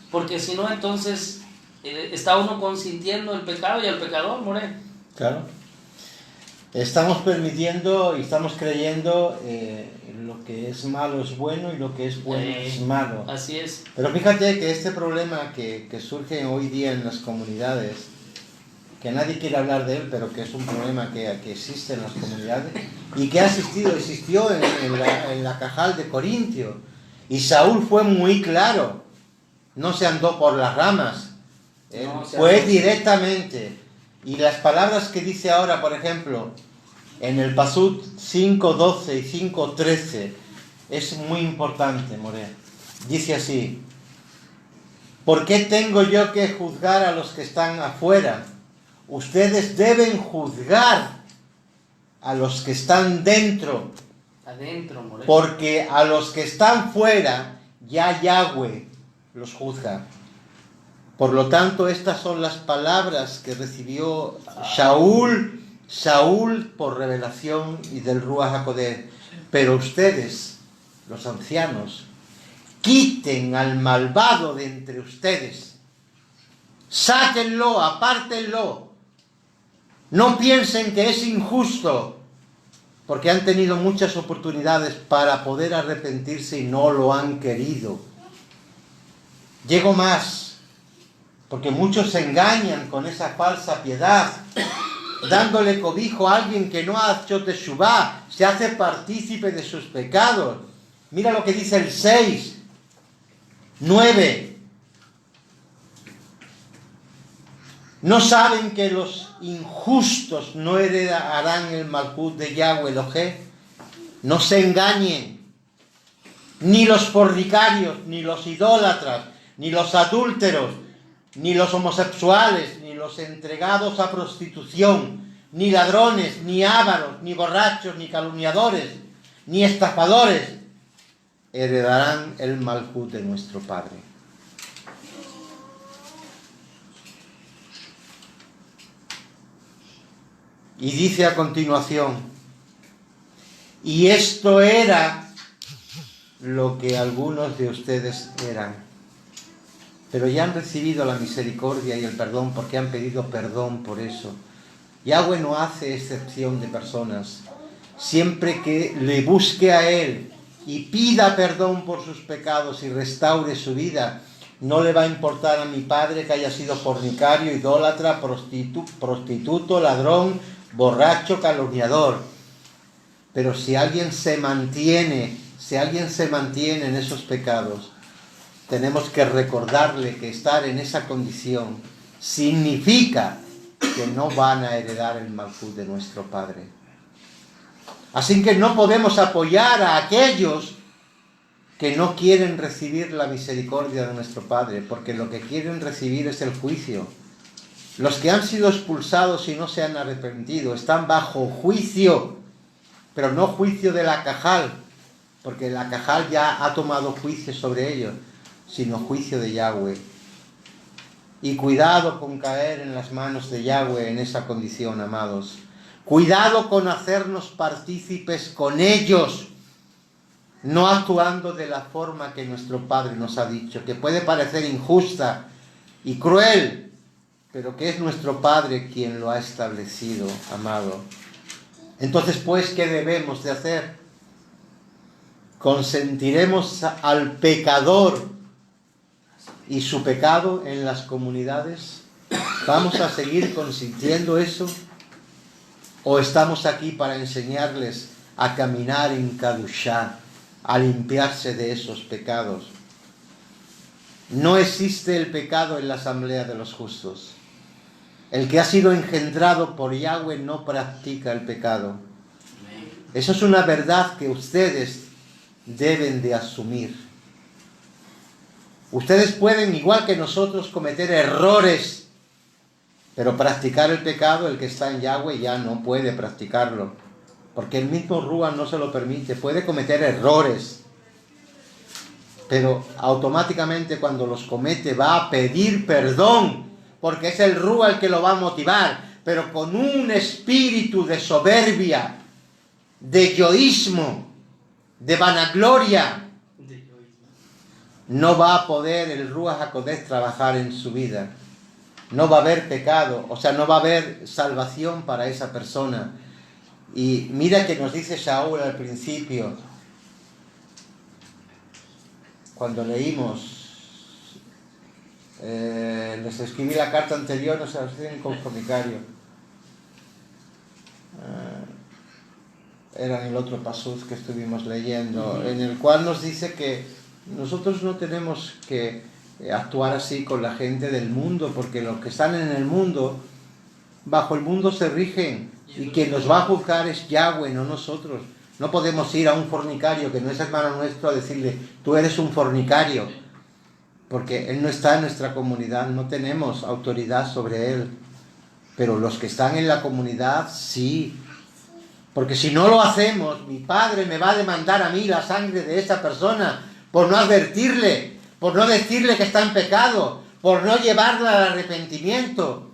Porque si no, entonces está uno consintiendo el pecado y el pecador, more. Claro. Estamos permitiendo y estamos creyendo lo que es malo es bueno y lo que es bueno es malo. Así es. Pero fíjate que este problema que surge hoy día en las comunidades, que nadie quiere hablar de él, pero que es un problema que existe en las comunidades y que existió en la Cajal de Corintio. Y Saúl fue muy claro, no se andó por las ramas, fue directamente. Y las palabras que dice ahora, por ejemplo, en el Pasuk 5.12 y 5.13, es muy importante, more. Dice así: ¿por qué tengo yo que juzgar a los que están afuera? Ustedes deben juzgar a los que están dentro. Adentro, more. Porque a los que están fuera, ya Yahweh los juzga. Por lo tanto, estas son las palabras que recibió Saúl por revelación y del Ruach HaKodesh. Pero ustedes, los ancianos, quiten al malvado de entre ustedes. Sáquenlo, apártenlo. No piensen que es injusto, porque han tenido muchas oportunidades para poder arrepentirse y no lo han querido. Llego más, porque muchos se engañan con esa falsa piedad, dándole cobijo a alguien que no ha hecho teshuvá, se hace partícipe de sus pecados. Mira lo que dice el 6, 9. ¿No saben que los injustos no heredarán el malhut de Yahweh Elohé? No se engañen. Ni los fornicarios, ni los idólatras, ni los adúlteros, ni los homosexuales, ni los entregados a prostitución, ni ladrones, ni ávaros, ni borrachos, ni calumniadores, ni estafadores heredarán el malhut de nuestro Padre. Y dice a continuación: y esto era lo que algunos de ustedes eran, pero ya han recibido la misericordia y el perdón porque han pedido perdón por eso. Yahweh no hace excepción de personas. Siempre que le busque a Él y pida perdón por sus pecados y restaure su vida, no le va a importar a mi padre que haya sido fornicario, idólatra, prostituto, ladrón, borracho, calumniador. Pero si alguien se mantiene en esos pecados, tenemos que recordarle que estar en esa condición significa que no van a heredar el malhut de nuestro Padre. Así que no podemos apoyar a aquellos que no quieren recibir la misericordia de nuestro Padre, porque lo que quieren recibir es el juicio. Los que han sido expulsados y no se han arrepentido están bajo juicio, pero no juicio de la Cajal, porque la Cajal ya ha tomado juicio sobre ellos, sino juicio de Yahweh. Y cuidado con caer en las manos de Yahweh en esa condición, amados. Cuidado con hacernos partícipes con ellos, no actuando de la forma que nuestro Padre nos ha dicho, que puede parecer injusta y cruel, pero que es nuestro Padre quien lo ha establecido, amado. Entonces, pues, ¿qué debemos de hacer? ¿Consentiremos al pecador y su pecado en las comunidades? ¿Vamos a seguir consintiendo eso? ¿O estamos aquí para enseñarles a caminar en Kadushá, a limpiarse de esos pecados? No existe el pecado en la asamblea de los justos. El que ha sido engendrado por Yahweh no practica el pecado. Eso es una verdad que ustedes deben de asumir. Ustedes pueden, igual que nosotros, cometer errores, pero practicar el pecado, el que está en Yahweh ya no puede practicarlo, porque el mismo Ruach no se lo permite. Puede cometer errores, pero automáticamente cuando los comete va a pedir perdón, porque es el Rúa el que lo va a motivar, pero con un espíritu de soberbia, de yoísmo, de vanagloria, no va a poder el Ruach HaKodesh trabajar en su vida. No va a haber pecado, o sea, no va a haber salvación para esa persona. Y mira que nos dice Shaul al principio, cuando leímos, les escribí la carta anterior, no sé, en Conformicario. Era en el otro pasuz que estuvimos leyendo, en el cual nos dice que nosotros no tenemos que actuar así con la gente del mundo, porque los que están en el mundo, bajo el mundo se rigen, y quien nos va a juzgar es Yahweh, no nosotros. No podemos ir a un fornicario que no es hermano nuestro a decirle, tú eres un fornicario, porque él no está en nuestra comunidad, no tenemos autoridad sobre él. Pero los que están en la comunidad, sí. Porque si no lo hacemos, mi padre me va a demandar a mí la sangre de esa persona por no advertirle, por no decirle que está en pecado, por no llevarla al arrepentimiento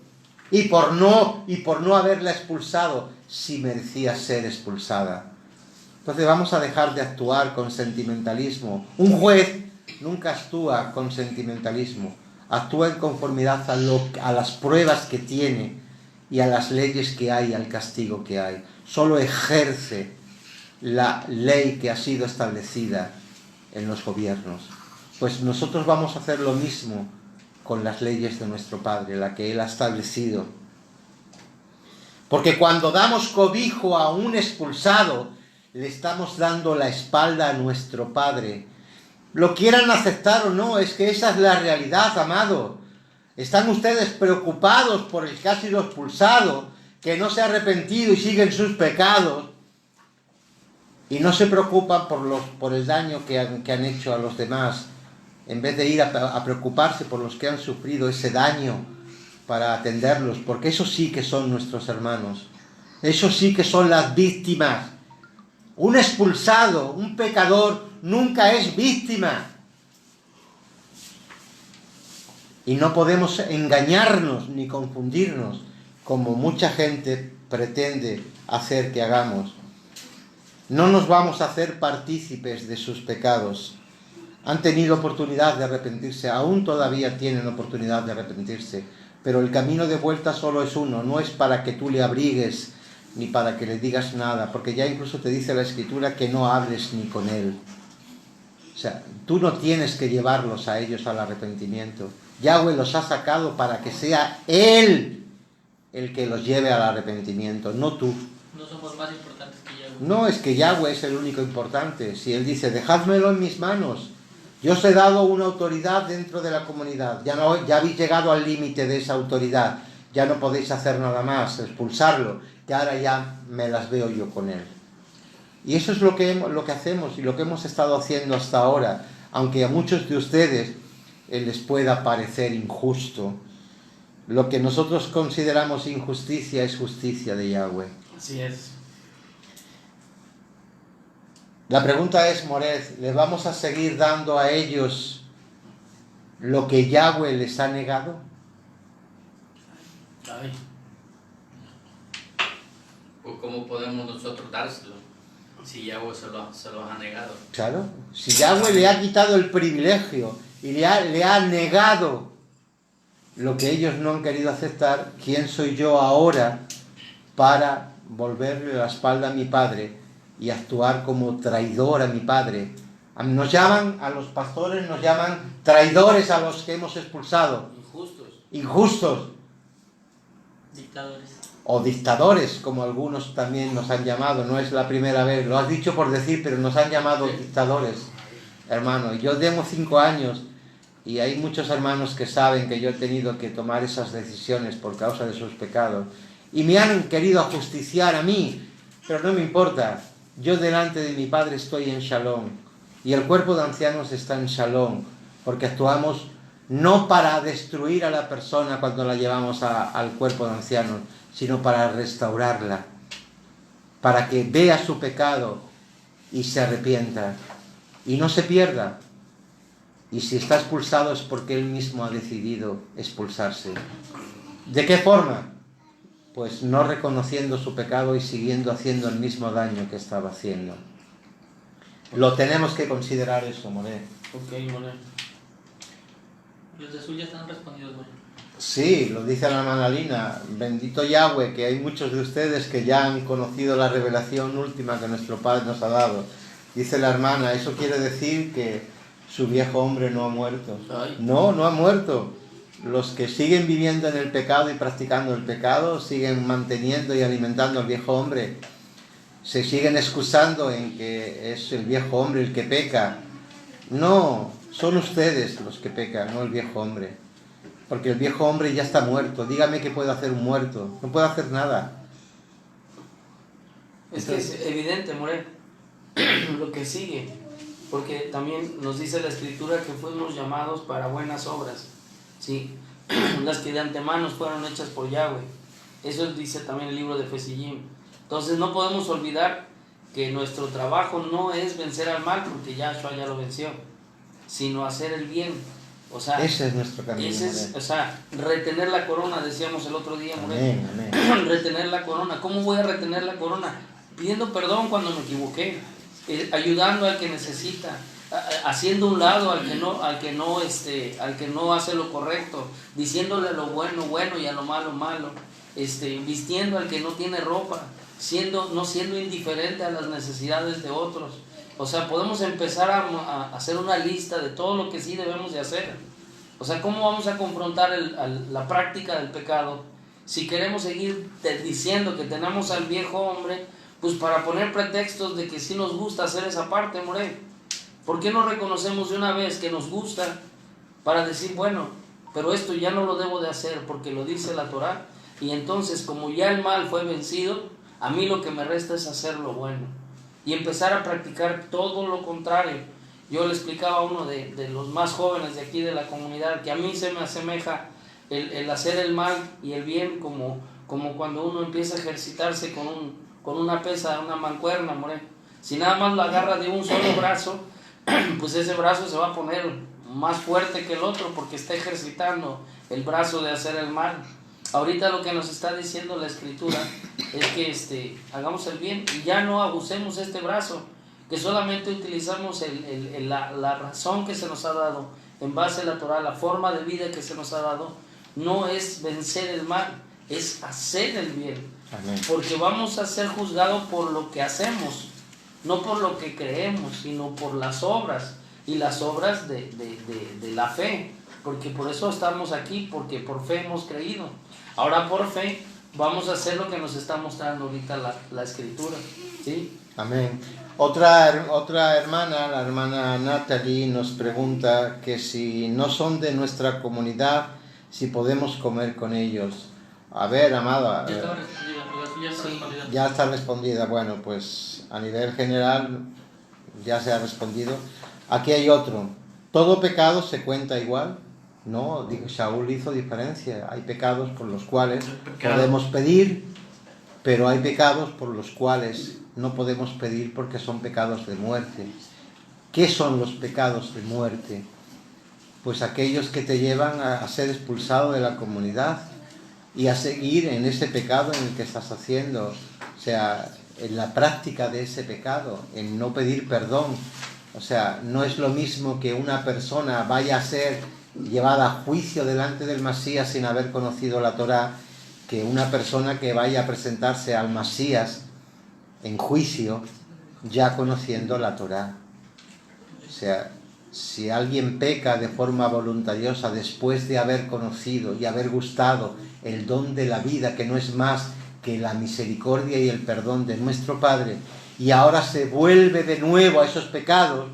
y por no haberla expulsado si merecía ser expulsada. Entonces vamos a dejar de actuar con sentimentalismo. Un juez nunca actúa con sentimentalismo, actúa en conformidad a las pruebas que tiene y a las leyes que hay, al castigo que hay. Solo ejerce la ley que ha sido establecida en los gobiernos. Pues nosotros vamos a hacer lo mismo con las leyes de nuestro Padre, la que Él ha establecido. Porque cuando damos cobijo a un expulsado, le estamos dando la espalda a nuestro Padre. Lo quieran aceptar o no, es que esa es la realidad, amado. Están ustedes preocupados por el que ha sido expulsado, que no se ha arrepentido y sigue en sus pecados, y no se preocupan por el daño que han hecho a los demás, en vez de ir a preocuparse por los que han sufrido ese daño para atenderlos, porque esos sí que son nuestros hermanos, esos sí que son las víctimas. Un expulsado, un pecador, nunca es víctima. Y no podemos engañarnos ni confundirnos, como mucha gente pretende hacer que hagamos. No nos vamos a hacer partícipes de sus pecados. Han tenido oportunidad de arrepentirse, aún todavía tienen oportunidad de arrepentirse, pero el camino de vuelta solo es uno, no es para que tú le abrigues ni para que le digas nada, porque ya incluso te dice la Escritura que no hables ni con él. O sea, tú no tienes que llevarlos a ellos al arrepentimiento. Yahweh los ha sacado para que sea Él el que los lleve al arrepentimiento, no tú. No somos más importantes que Yahweh. No, es que Yahweh es el único importante. Si Él dice, dejádmelo en mis manos, yo os he dado una autoridad dentro de la comunidad, ya habéis llegado al límite de esa autoridad, ya no podéis hacer nada más, expulsarlo, que ahora ya me las veo yo con Él. Y eso es lo que hacemos y lo que hemos estado haciendo hasta ahora, aunque a muchos de ustedes les pueda parecer injusto. Lo que nosotros consideramos injusticia es justicia de Yahweh. Así es. La pregunta es, Morez, ¿le vamos a seguir dando a ellos lo que Yahweh les ha negado? Ay. ¿O cómo podemos nosotros dárselo si Yahweh se los ha negado? Claro, si Yahweh le ha quitado el privilegio y le ha negado lo que ellos no han querido aceptar, ¿quién soy yo ahora para volverle la espalda a mi Padre y actuar como traidor a mi Padre? Nos llaman, a los pastores nos llaman traidores a los que hemos expulsado. Injustos. Dictadores. O dictadores, como algunos también nos han llamado. No es la primera vez, lo has dicho por decir, pero nos han llamado dictadores, hermano. Yo tengo 5 años y hay muchos hermanos que saben que yo he tenido que tomar esas decisiones por causa de sus pecados. Y me han querido ajusticiar a mí, pero no me importa. Yo delante de mi Padre estoy en Shalom. Y el cuerpo de ancianos está en Shalom, porque actuamos no para destruir a la persona cuando la llevamos al cuerpo de ancianos, sino para restaurarla, para que vea su pecado y se arrepienta, y no se pierda, Y si está expulsado es porque él mismo ha decidido expulsarse. ¿De qué forma? Pues no reconociendo su pecado y siguiendo haciendo el mismo daño que estaba haciendo. Lo tenemos que considerar eso, More. Ok, More. Los de suya están respondidos, güey. Sí, lo dice la hermana Lina. Bendito Yahweh, que hay muchos de ustedes que ya han conocido la revelación última que nuestro Padre nos ha dado. Dice la hermana, eso quiere decir que su viejo hombre no ha muerto. Ay. No, no ha muerto. Los que siguen viviendo en el pecado y practicando el pecado, siguen manteniendo y alimentando al viejo hombre. Se siguen excusando en que es el viejo hombre el que peca. No, son ustedes los que pecan, no el viejo hombre. Porque el viejo hombre ya está muerto. Dígame qué puede hacer un muerto. No puede hacer nada. Es que es evidente, More, lo que sigue. Porque también nos dice la Escritura que fuimos llamados para buenas obras. ¿Sí? Las que de antemano fueron hechas por Yahweh. Eso dice también el libro de Fesillim. Entonces no podemos olvidar que nuestro trabajo no es vencer al mal, porque Yahshua ya lo venció, sino hacer el bien. O sea, ese es nuestro camino. o sea, retener la corona, decíamos el otro día, Amén, amén. retener la corona. ¿Cómo voy a retener la corona? Pidiendo perdón cuando me equivoqué, ayudando al que necesita, haciendo un lado al que no hace lo correcto, diciéndole a lo bueno bueno y a lo malo malo, vistiendo al que no tiene ropa, no siendo indiferente a las necesidades de otros. O sea, podemos empezar a hacer una lista de todo lo que sí debemos de hacer. O sea, ¿cómo vamos a confrontar la práctica del pecado si queremos seguir diciendo que tenemos al viejo hombre? Pues para poner pretextos de que sí nos gusta hacer esa parte, More. ¿Por qué no reconocemos de una vez que nos gusta para decir, bueno, pero esto ya no lo debo de hacer porque lo dice la Torá? Y entonces, como ya el mal fue vencido, a mí lo que me resta es hacer lo bueno y empezar a practicar todo lo contrario. Yo le explicaba a uno de los más jóvenes de aquí de la comunidad que a mí se me asemeja el hacer el mal y el bien como cuando uno empieza a ejercitarse con una pesa, una mancuerna, More. Si nada más lo agarra de un solo brazo, pues ese brazo se va a poner más fuerte que el otro porque está ejercitando el brazo de hacer el mal. Ahorita lo que nos está diciendo la Escritura es que hagamos el bien y ya no abusemos este brazo, que solamente utilizamos la razón que se nos ha dado en base a la Torah, la forma de vida que se nos ha dado, no es vencer el mal, es hacer el bien. Amén. Porque vamos a ser juzgados por lo que hacemos, no por lo que creemos, sino por las obras, y las obras de la fe, porque por eso estamos aquí, porque por fe hemos creído. Ahora por fe vamos a hacer lo que nos está mostrando ahorita la Escritura, ¿sí? Amén. Otra hermana, la hermana Natalie, nos pregunta que si no son de nuestra comunidad, si podemos comer con ellos. A ver, amada. Ya estaba respondida, ya está respondida. Ya está respondida. Bueno, pues a nivel general ya se ha respondido. Aquí hay otro. ¿Todo pecado se cuenta igual? No, Shaul hizo diferencia. Hay pecados por los cuales podemos pedir, pero hay pecados por los cuales no podemos pedir porque son pecados de muerte. ¿Qué son los pecados de muerte? Pues aquellos que te llevan a ser expulsado de la comunidad y a seguir en ese pecado en el que estás haciendo, o sea, en la práctica de ese pecado, en no pedir perdón. O sea, no es lo mismo que una persona vaya a ser llevada a juicio delante del Masías sin haber conocido la Torá, que una persona que vaya a presentarse al Masías en juicio ya conociendo la Torá. O sea, si alguien peca de forma voluntariosa después de haber conocido y haber gustado el don de la vida, que no es más que la misericordia y el perdón de nuestro Padre, y ahora se vuelve de nuevo a esos pecados,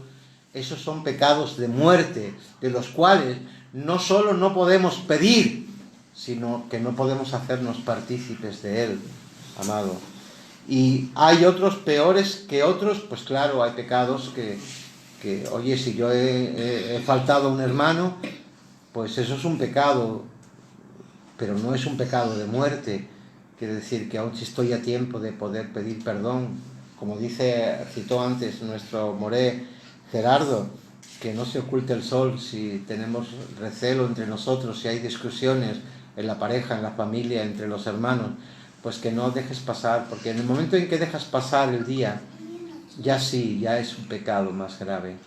esos son pecados de muerte, de los cuales no solo no podemos pedir, sino que no podemos hacernos partícipes de él, amado. Y hay otros peores que otros, pues claro, hay pecados que oye, si yo he faltado a un hermano, pues eso es un pecado, pero no es un pecado de muerte. Quiere decir que aún si estoy a tiempo de poder pedir perdón, como citó antes nuestro Moré Gerardo, que no se oculte el sol si tenemos recelo entre nosotros, si hay discusiones en la pareja, en la familia, entre los hermanos, pues que no dejes pasar, porque en el momento en que dejas pasar el día, ya sí, ya es un pecado más grave,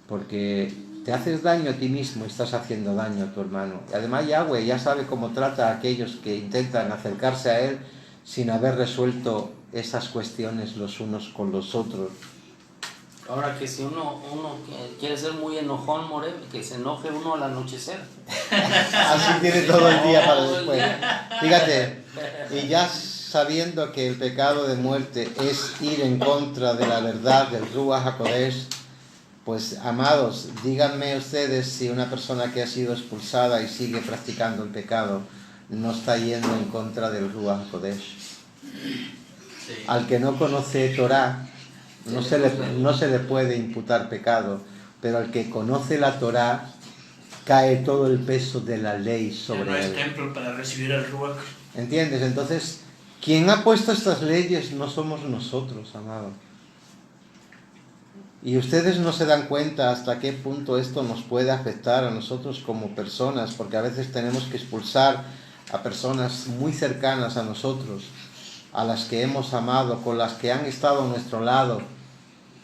porque te haces daño a ti mismo y estás haciendo daño a tu hermano. Y además Yahweh ya sabe cómo trata a aquellos que intentan acercarse a Él sin haber resuelto esas cuestiones los unos con los otros. Ahora que si uno quiere ser muy enojón, more, que se enoje uno al anochecer. Así tiene todo el día para después. Fíjate, y ya sabiendo que el pecado de muerte es ir en contra de la verdad del Ruach HaKodesh, pues amados, díganme ustedes si una persona que ha sido expulsada y sigue practicando el pecado no está yendo en contra del Ruach HaKodesh. Sí. Al que no conoce Torah, no se le puede imputar pecado, pero al que conoce la Torah, cae todo el peso de la ley sobre no él. es templo para recibir el Ruach. ¿Entiendes? Entonces, quien ha puesto estas leyes no somos nosotros, amado. Y ustedes no se dan cuenta hasta qué punto esto nos puede afectar a nosotros como personas, porque a veces tenemos que expulsar a personas muy cercanas a nosotros, a las que hemos amado, con las que han estado a nuestro lado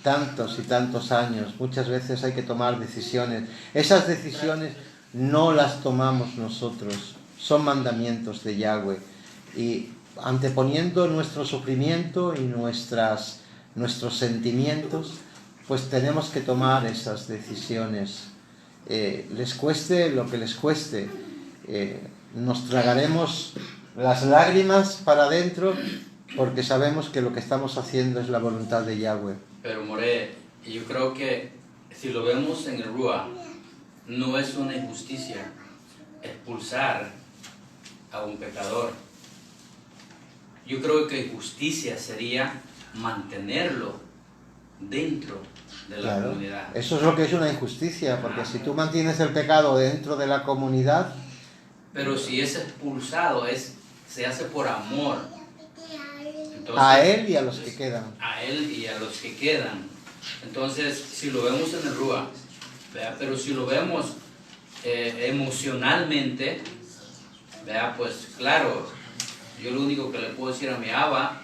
tantos y tantos años. Muchas veces hay que tomar decisiones. Esas decisiones no las tomamos nosotros, son mandamientos de Yahweh. Y anteponiendo nuestro sufrimiento y nuestros sentimientos, pues tenemos que tomar esas decisiones. Les cueste lo que les cueste. Nos tragaremos las lágrimas para adentro porque sabemos que lo que estamos haciendo es la voluntad de Yahweh. Pero More, yo creo que si lo vemos en el Ruach, no es una injusticia expulsar a un pecador. Yo creo que justicia sería mantenerlo dentro de la comunidad. Eso es lo que es una injusticia, porque si tú mantienes el pecado dentro de la comunidad... Pero si es expulsado, se hace por amor. Entonces, a él y a los que quedan. A él y a los que quedan. Entonces, si lo vemos en el Ruach, ¿verdad? Pero si lo vemos emocionalmente, ¿verdad? Pues claro, yo lo único que le puedo decir a mi Abba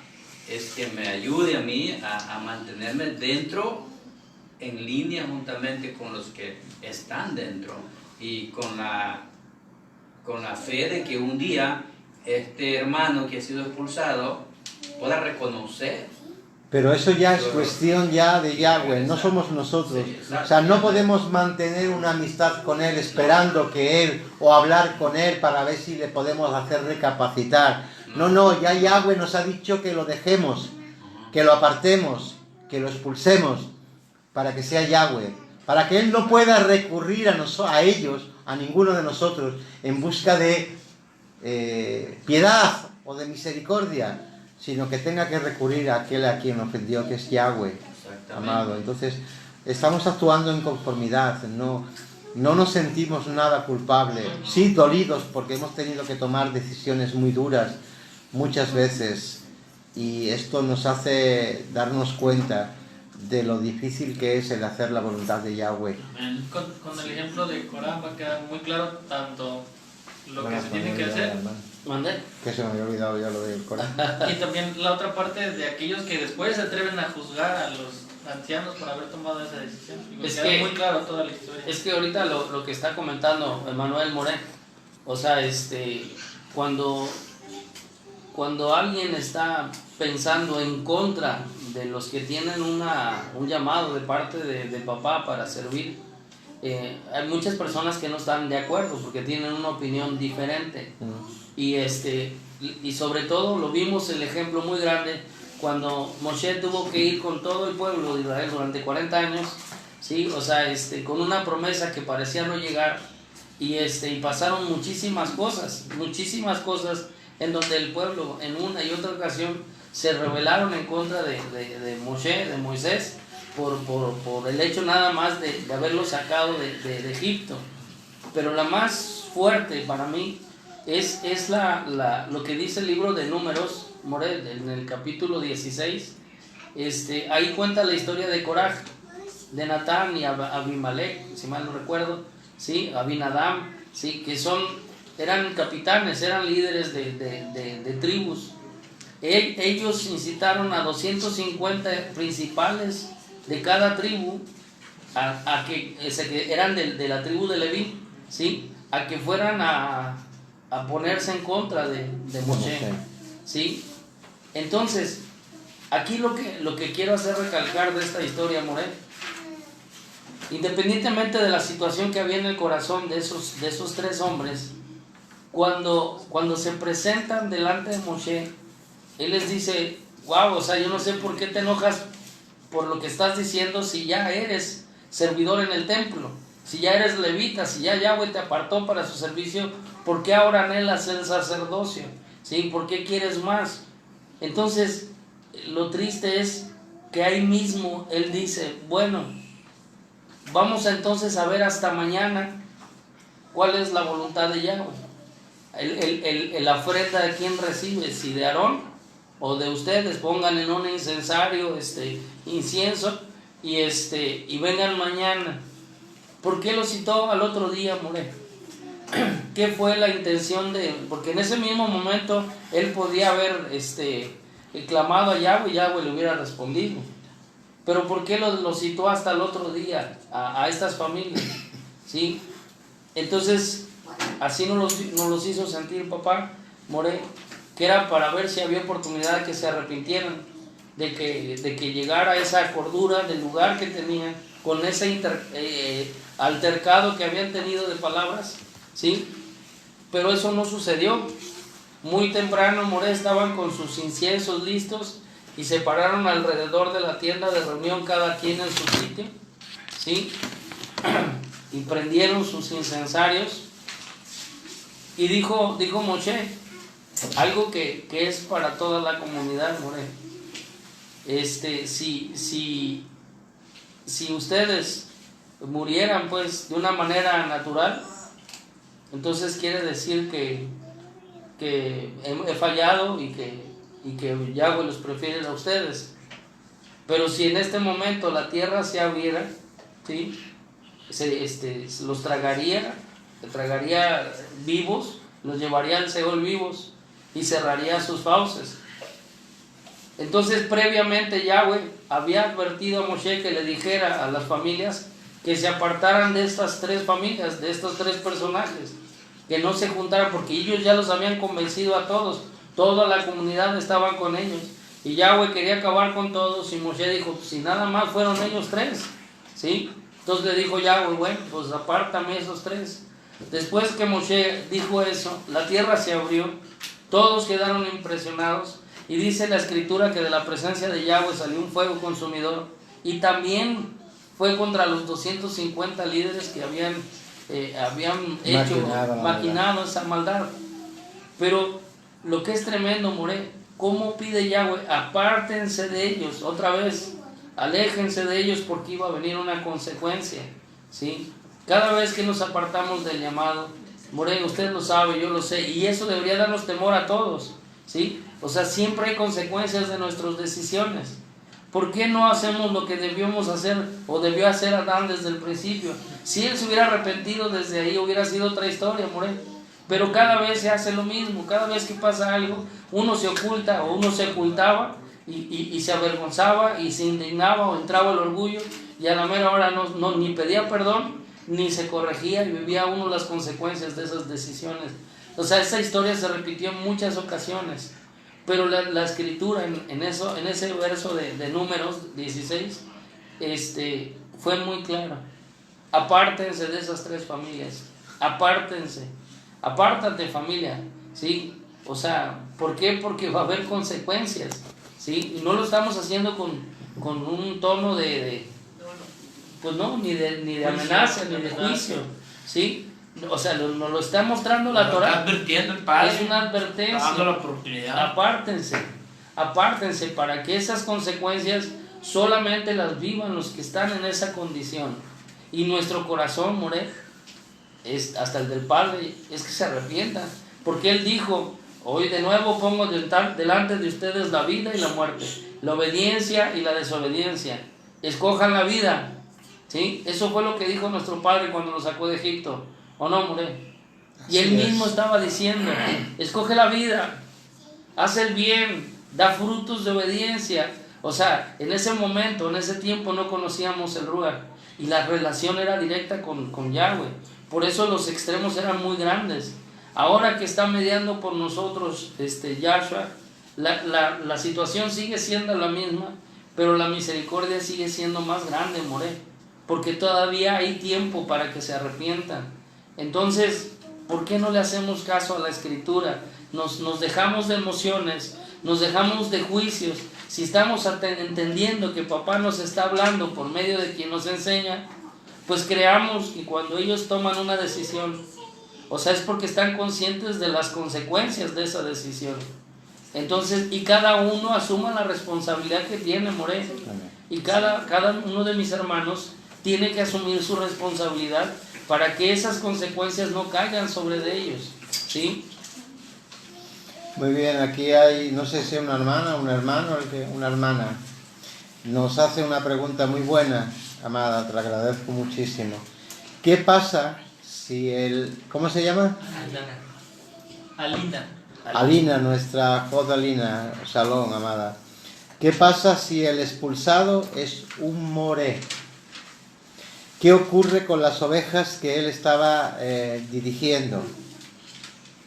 es que me ayude a mí a mantenerme dentro, en línea juntamente con los que están dentro, y con la fe de que un día este hermano que ha sido expulsado pueda reconocer. Pero eso ya es cuestión ya de Yahweh, no somos nosotros. Sí, o sea, no podemos mantener una amistad con Él esperando que Él, o hablar con Él para ver si le podemos hacer recapacitar. No, ya Yahweh nos ha dicho que lo dejemos, que lo apartemos, que lo expulsemos, para que sea Yahweh, para que Él no pueda recurrir a ellos, a ninguno de nosotros, en busca de piedad o de misericordia, sino que tenga que recurrir a aquel a quien ofendió, que es Yahweh, amado. Entonces, estamos actuando en conformidad, no nos sentimos nada culpables, sí dolidos porque hemos tenido que tomar decisiones muy duras muchas veces, y esto nos hace darnos cuenta de lo difícil que es el hacer la voluntad de Yahweh. Con el ejemplo de Corán va a quedar muy claro tanto lo que se tiene que hacer. ¿Mandé? Que se me había olvidado ya lo del Corán. Y también la otra parte de aquellos que después se atreven a juzgar a los ancianos por haber tomado esa decisión. Es queda que- muy claro toda la historia. Es que ahorita lo que está comentando Emanuel Moré, o sea, cuando alguien está pensando en contra de los que tienen un llamado de parte de papá para servir, hay muchas personas que no están de acuerdo porque tienen una opinión diferente. Y sobre todo lo vimos el ejemplo muy grande cuando Moshe tuvo que ir con todo el pueblo de Israel durante 40 años, ¿sí? O sea, con una promesa que parecía no llegar, y pasaron muchísimas cosas en donde el pueblo en una y otra ocasión se rebelaron en contra de Moshe, de Moisés, por el hecho nada más de haberlo sacado de Egipto. Pero la más fuerte para mí es lo que dice el libro de Números, Morel, en el capítulo 16. Ahí cuenta la historia de Coraj, de Natán y Abimelech, si mal no recuerdo, ¿sí? Abinadab, ¿sí? Que eran capitanes, eran líderes de tribus. Ellos incitaron a 250 principales de cada tribu, a que eran de la tribu de Leví, ¿sí? A que fueran a ponerse en contra de Moshe, ¿sí? Entonces, aquí lo que quiero hacer recalcar de esta historia, More, independientemente de la situación que había en el corazón de esos tres hombres, cuando se presentan delante de Moshe, él les dice: wow, o sea, yo no sé por qué te enojas por lo que estás diciendo si ya eres servidor en el templo, si ya eres levita, si ya Yahweh te apartó para su servicio, ¿por qué ahora anhelas el sacerdocio? ¿Sí? ¿Por qué quieres más? Entonces, lo triste es que ahí mismo él dice: bueno, vamos entonces a ver hasta mañana cuál es la voluntad de Yahweh. La ofrenda de quién recibe, si de Aarón o de ustedes. Pongan en un incensario incienso y vengan mañana. ¿Por qué lo citó al otro día, More? ¿Qué fue la intención de él? Porque en ese mismo momento él podía haber clamado a Yahweh y Yahweh le hubiera respondido. Pero ¿por qué lo citó hasta el otro día a estas familias? ¿Sí? Entonces, así nos los hizo sentir papá, More, que era para ver si había oportunidad de que se arrepintieran, de que llegara esa cordura del lugar que tenían, con ese altercado que habían tenido de palabras, ¿sí? Pero eso no sucedió. Muy temprano, More, estaban con sus inciensos listos y se pararon alrededor de la tienda de reunión, cada quien en su sitio, ¿sí? Y prendieron sus incensarios. Y dijo Moshe algo que es para toda la comunidad, More. Si ustedes murieran pues de una manera natural, entonces quiere decir que he fallado y que Yahweh los prefiere a ustedes. Pero si en este momento la tierra se abriera, ¿sí? Los tragaría vivos, los llevaría al Seol vivos y cerraría sus fauces. Entonces, previamente Yahweh había advertido a Moshe que le dijera a las familias que se apartaran de estas tres familias, de estos tres personajes, que no se juntaran, porque ellos ya los habían convencido a todos, toda la comunidad estaban con ellos, y Yahweh quería acabar con todos, y Moshe dijo: si nada más fueron ellos tres, ¿sí? Entonces le dijo Yahweh: bueno, pues apártame esos tres. Después que Moshe dijo eso, la tierra se abrió, todos quedaron impresionados, y dice la escritura que de la presencia de Yahweh salió un fuego consumidor, y también fue contra los 250 líderes que habían maquinado esa maldad. Pero lo que es tremendo, More, ¿cómo pide Yahweh? Apártense de ellos, otra vez, aléjense de ellos, porque iba a venir una consecuencia, ¿sí? Cada vez que nos apartamos del llamado, More, usted lo sabe, yo lo sé, y eso debería darnos temor a todos, ¿sí? O sea, siempre hay consecuencias de nuestras decisiones. ¿Por qué no hacemos lo que debíamos hacer o debió hacer Adán desde el principio? Si él se hubiera arrepentido desde ahí, hubiera sido otra historia, More. Pero cada vez se hace lo mismo. Cada vez que pasa algo, uno se oculta o uno se ocultaba y se avergonzaba y se indignaba o entraba el orgullo, y a la mera hora ni pedía perdón ni se corregía, y vivía uno las consecuencias de esas decisiones. O sea, esa historia se repitió en muchas ocasiones. Pero la escritura en ese verso de Números 16 fue muy clara: apártense de esas tres familias, apártate, familia, ¿sí? O sea, ¿por qué? Porque va a haber consecuencias, ¿sí? Y no lo estamos haciendo con un tono pues no, ni de amenaza, ni de juicio, ¿sí? O sea, nos lo está mostrando la Torá. Está advirtiendo el Padre. Es una advertencia. Dando la oportunidad. Apártense para que esas consecuencias solamente las vivan los que están en esa condición. Y nuestro corazón, More, hasta el del Padre, es que se arrepienta. Porque Él dijo: hoy de nuevo pongo delante de ustedes la vida y la muerte, la obediencia y la desobediencia. Escojan la vida, ¿Sí? Eso fue lo que dijo nuestro padre cuando nos sacó de Egipto, ¿o no, More? Y Así él mismo es. estaba diciendo, escoge la vida, haz el bien, da frutos de obediencia. O sea, en ese momento, en ese tiempo no conocíamos el Ruach y la relación era directa con Yahweh. Por eso los extremos eran muy grandes. Ahora que está mediando por nosotros Yahshua, la situación sigue siendo la misma, pero la misericordia sigue siendo más grande, More, porque todavía hay tiempo para que se arrepientan. Entonces, ¿por qué no le hacemos caso a la Escritura? Nos dejamos de emociones, nos dejamos de juicios. Si estamos entendiendo que papá nos está hablando por medio de quien nos enseña, pues creamos que cuando ellos toman una decisión, o sea, es porque están conscientes de las consecuencias de esa decisión. Entonces, y cada uno asuma la responsabilidad que tiene, More. Y cada uno de mis hermanos tiene que asumir su responsabilidad para que esas consecuencias no caigan sobre de ellos, ¿sí? Muy bien, aquí hay, no sé si una hermana, un hermano, una hermana. Nos hace una pregunta muy buena, amada, te la agradezco muchísimo. ¿Qué pasa si ¿cómo se llama? Alina. Alina, nuestra Jod Alina, Shalom, amada. ¿Qué pasa si el expulsado es un moré? ¿Qué ocurre con las ovejas que él estaba dirigiendo?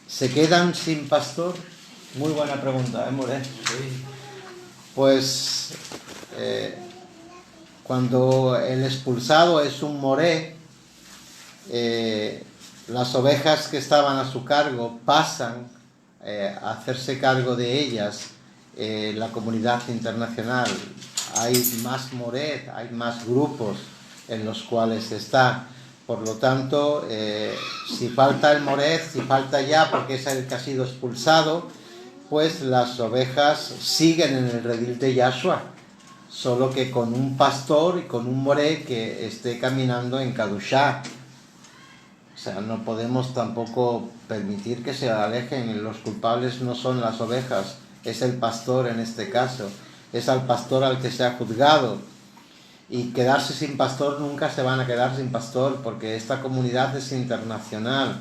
¿Se quedan sin pastor? Muy buena pregunta, More? Pues cuando el expulsado es un moré, las ovejas que estaban a su cargo pasan a hacerse cargo de ellas, la comunidad internacional. Hay más moré, hay más grupos en los cuales está. Por lo tanto, si falta el moré, si falta ya porque es el que ha sido expulsado, pues las ovejas siguen en el redil de Yahshua, solo que con un pastor y con un moré que esté caminando en Kadushá. O sea, no podemos tampoco permitir que se alejen. Los culpables no son las ovejas, es el pastor en este caso. Es al pastor al que se ha juzgado. Y quedarse sin pastor, nunca se van a quedar sin pastor, porque esta comunidad es internacional.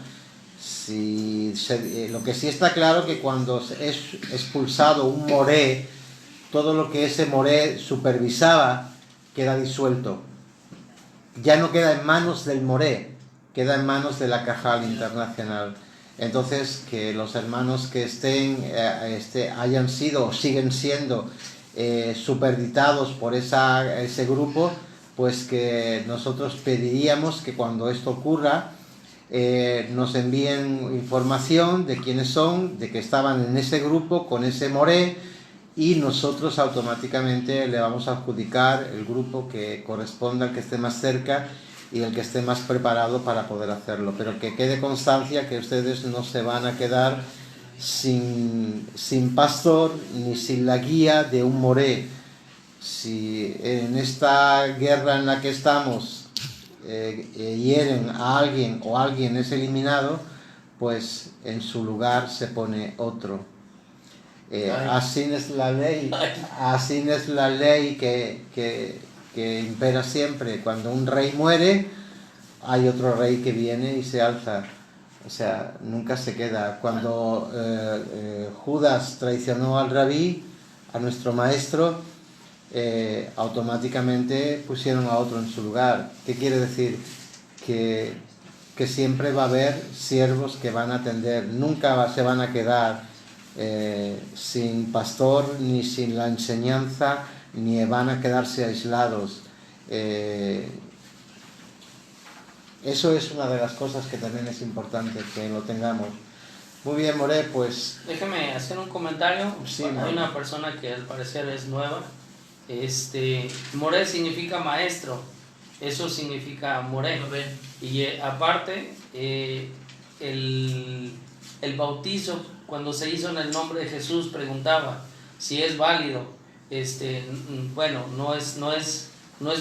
Lo que sí está claro que cuando es expulsado un moré, todo lo que ese moré supervisaba queda disuelto. Ya no queda en manos del moré, queda en manos de la Cajal internacional. Entonces, que los hermanos que hayan sido o siguen siendo superditados por ese grupo, pues que nosotros pediríamos que cuando esto ocurra nos envíen información de quiénes son, de que estaban en ese grupo con ese moré, y nosotros automáticamente le vamos a adjudicar el grupo que corresponda al que esté más cerca y el que esté más preparado para poder hacerlo. Pero que quede constancia que ustedes no se van a quedar sin pastor ni sin la guía de un moré. Si en esta guerra en la que estamos hieren a alguien o alguien es eliminado, pues en su lugar se pone otro. Así es la ley, así es la ley que impera siempre. Cuando un rey muere, hay otro rey que viene y se alza. O sea, nunca se queda. Cuando Judas traicionó al rabí, a nuestro maestro, automáticamente pusieron a otro en su lugar. ¿Qué quiere decir? Que siempre va a haber siervos que van a atender. Nunca se van a quedar sin pastor, ni sin la enseñanza, ni van a quedarse aislados. Eso es una de las cosas que también es importante que lo tengamos. Muy bien, More, pues... Déjeme hacer un comentario. Sí, Hay More. una persona que al parecer es nueva. More significa maestro. Eso significa More. Y aparte, el bautizo, cuando se hizo en el nombre de Jesús, preguntaba si es válido. Bueno, no es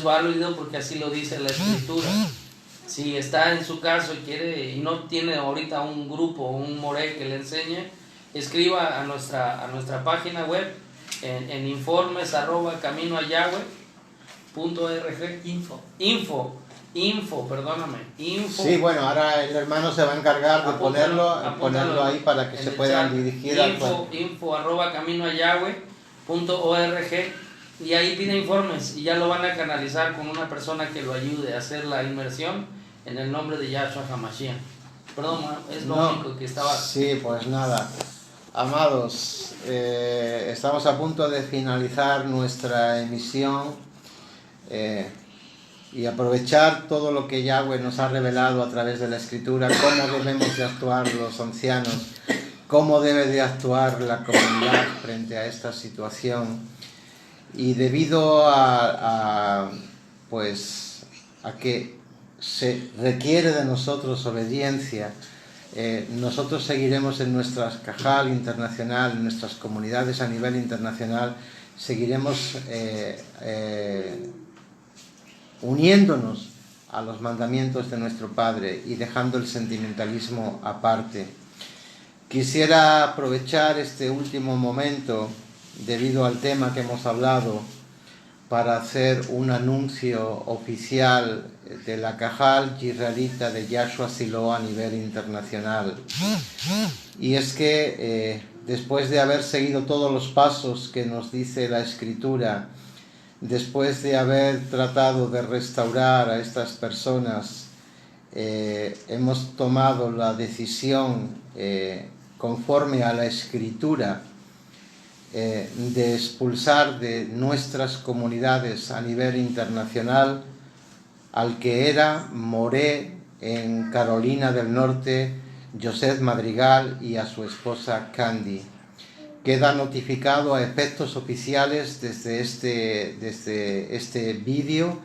válido porque así lo dice la Escritura. Si está en su caso y quiere y no tiene ahorita un grupo o un moré que le enseñe, escriba a nuestra página web en informes @caminoayahweh Info, perdóname. Info. Sí, bueno, ahora el hermano se va a encargar de Apúntalo ponerlo ahí para que en se el puedan chat. dirigir al info@caminoayahweh.org, y ahí pide informes y ya lo van a canalizar con una persona que lo ayude a hacer la inmersión en el nombre de Yahshua HaMashiach. Perdón, es lo No, único que estaba. sí, pues nada. Amados, estamos a punto de finalizar nuestra emisión y aprovechar todo lo que Yahweh nos ha revelado a través de la Escritura, cómo debemos de actuar los ancianos, cómo debe de actuar la comunidad frente a esta situación. Y debido pues, a que se requiere de nosotros obediencia, nosotros seguiremos en nuestra Cajal internacional, en nuestras comunidades a nivel internacional, seguiremos uniéndonos a los mandamientos de nuestro Padre y dejando el sentimentalismo aparte. Quisiera aprovechar este último momento, debido al tema que hemos hablado, para hacer un anuncio oficial de la Cajal israelita de Yahshua Silo a nivel internacional. Y es que después de haber seguido todos los pasos que nos dice la Escritura, después de haber tratado de restaurar a estas personas, hemos tomado la decisión conforme a la Escritura de expulsar de nuestras comunidades a nivel internacional al que era Moré en Carolina del Norte, Joseph Madrigal, y a su esposa Candy. Queda notificado a efectos oficiales desde este vídeo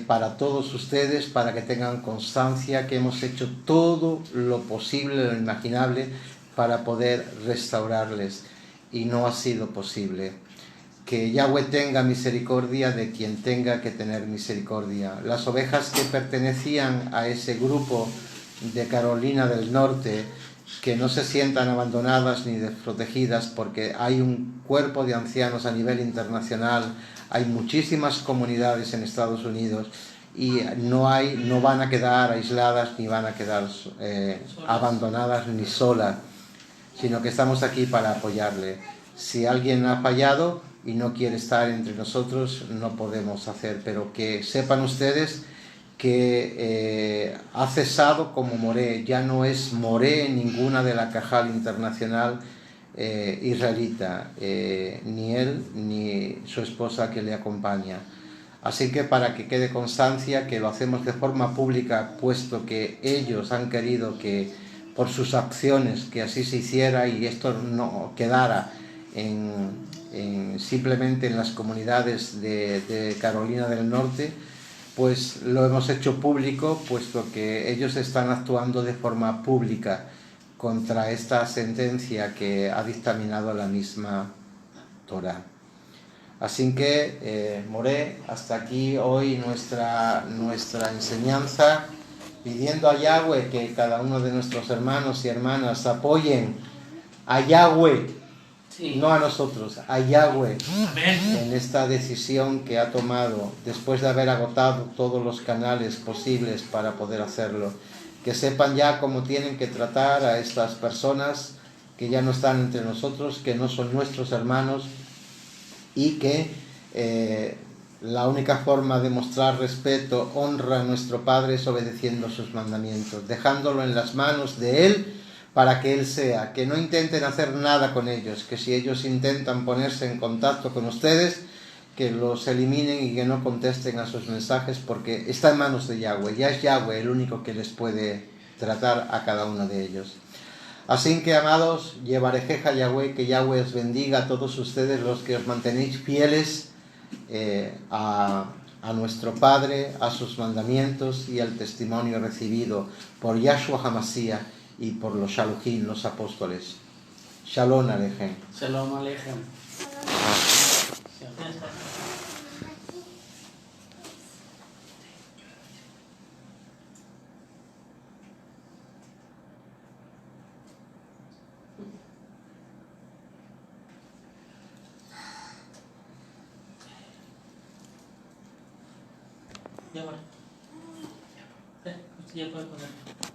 para todos ustedes, para que tengan constancia que hemos hecho todo lo posible, lo imaginable, para poder restaurarles, y no ha sido posible. Que Yahweh tenga misericordia de quien tenga que tener misericordia. Las ovejas que pertenecían a ese grupo de Carolina del Norte, que no se sientan abandonadas ni desprotegidas, porque hay un cuerpo de ancianos a nivel internacional, hay muchísimas comunidades en Estados Unidos, y no van a quedar aisladas ni van a quedar abandonadas ni solas, sino que estamos aquí para apoyarle. Si alguien ha fallado y no quiere estar entre nosotros, no podemos hacer, pero que sepan ustedes que ha cesado como Moré, ya no es Moré ninguna de la Cajal internacional israelita, ni él ni su esposa que le acompaña. Así que para que quede constancia que lo hacemos de forma pública, puesto que ellos han querido que por sus acciones que así se hiciera y esto no quedara simplemente en las comunidades de Carolina del Norte, pues lo hemos hecho público, puesto que ellos están actuando de forma pública contra esta sentencia que ha dictaminado la misma Torá. Así que, Moré, hasta aquí hoy nuestra enseñanza, pidiendo a Yahweh que cada uno de nuestros hermanos y hermanas apoyen a Yahweh, sí, no a nosotros, a Yahweh, en esta decisión que ha tomado después de haber agotado todos los canales posibles para poder hacerlo. Que sepan ya cómo tienen que tratar a estas personas que ya no están entre nosotros, que no son nuestros hermanos, y que la única forma de mostrar respeto, honra a nuestro Padre es obedeciendo sus mandamientos, dejándolo en las manos de Él para que Él sea, que no intenten hacer nada con ellos, que si ellos intentan ponerse en contacto con ustedes, que los eliminen y que no contesten a sus mensajes, porque está en manos de Yahweh, ya es Yahweh el único que les puede tratar a cada uno de ellos. Así que, amados, llevarejeja Yahweh, que Yahweh os bendiga a todos ustedes los que os mantenéis fieles a nuestro Padre, a sus mandamientos y al testimonio recibido por Yahshua HaMashiach y por los Shaluchim, los apóstoles. Shalom Aleichem. Shalom Aleichem. Ya, vale. Usted ya puede poner.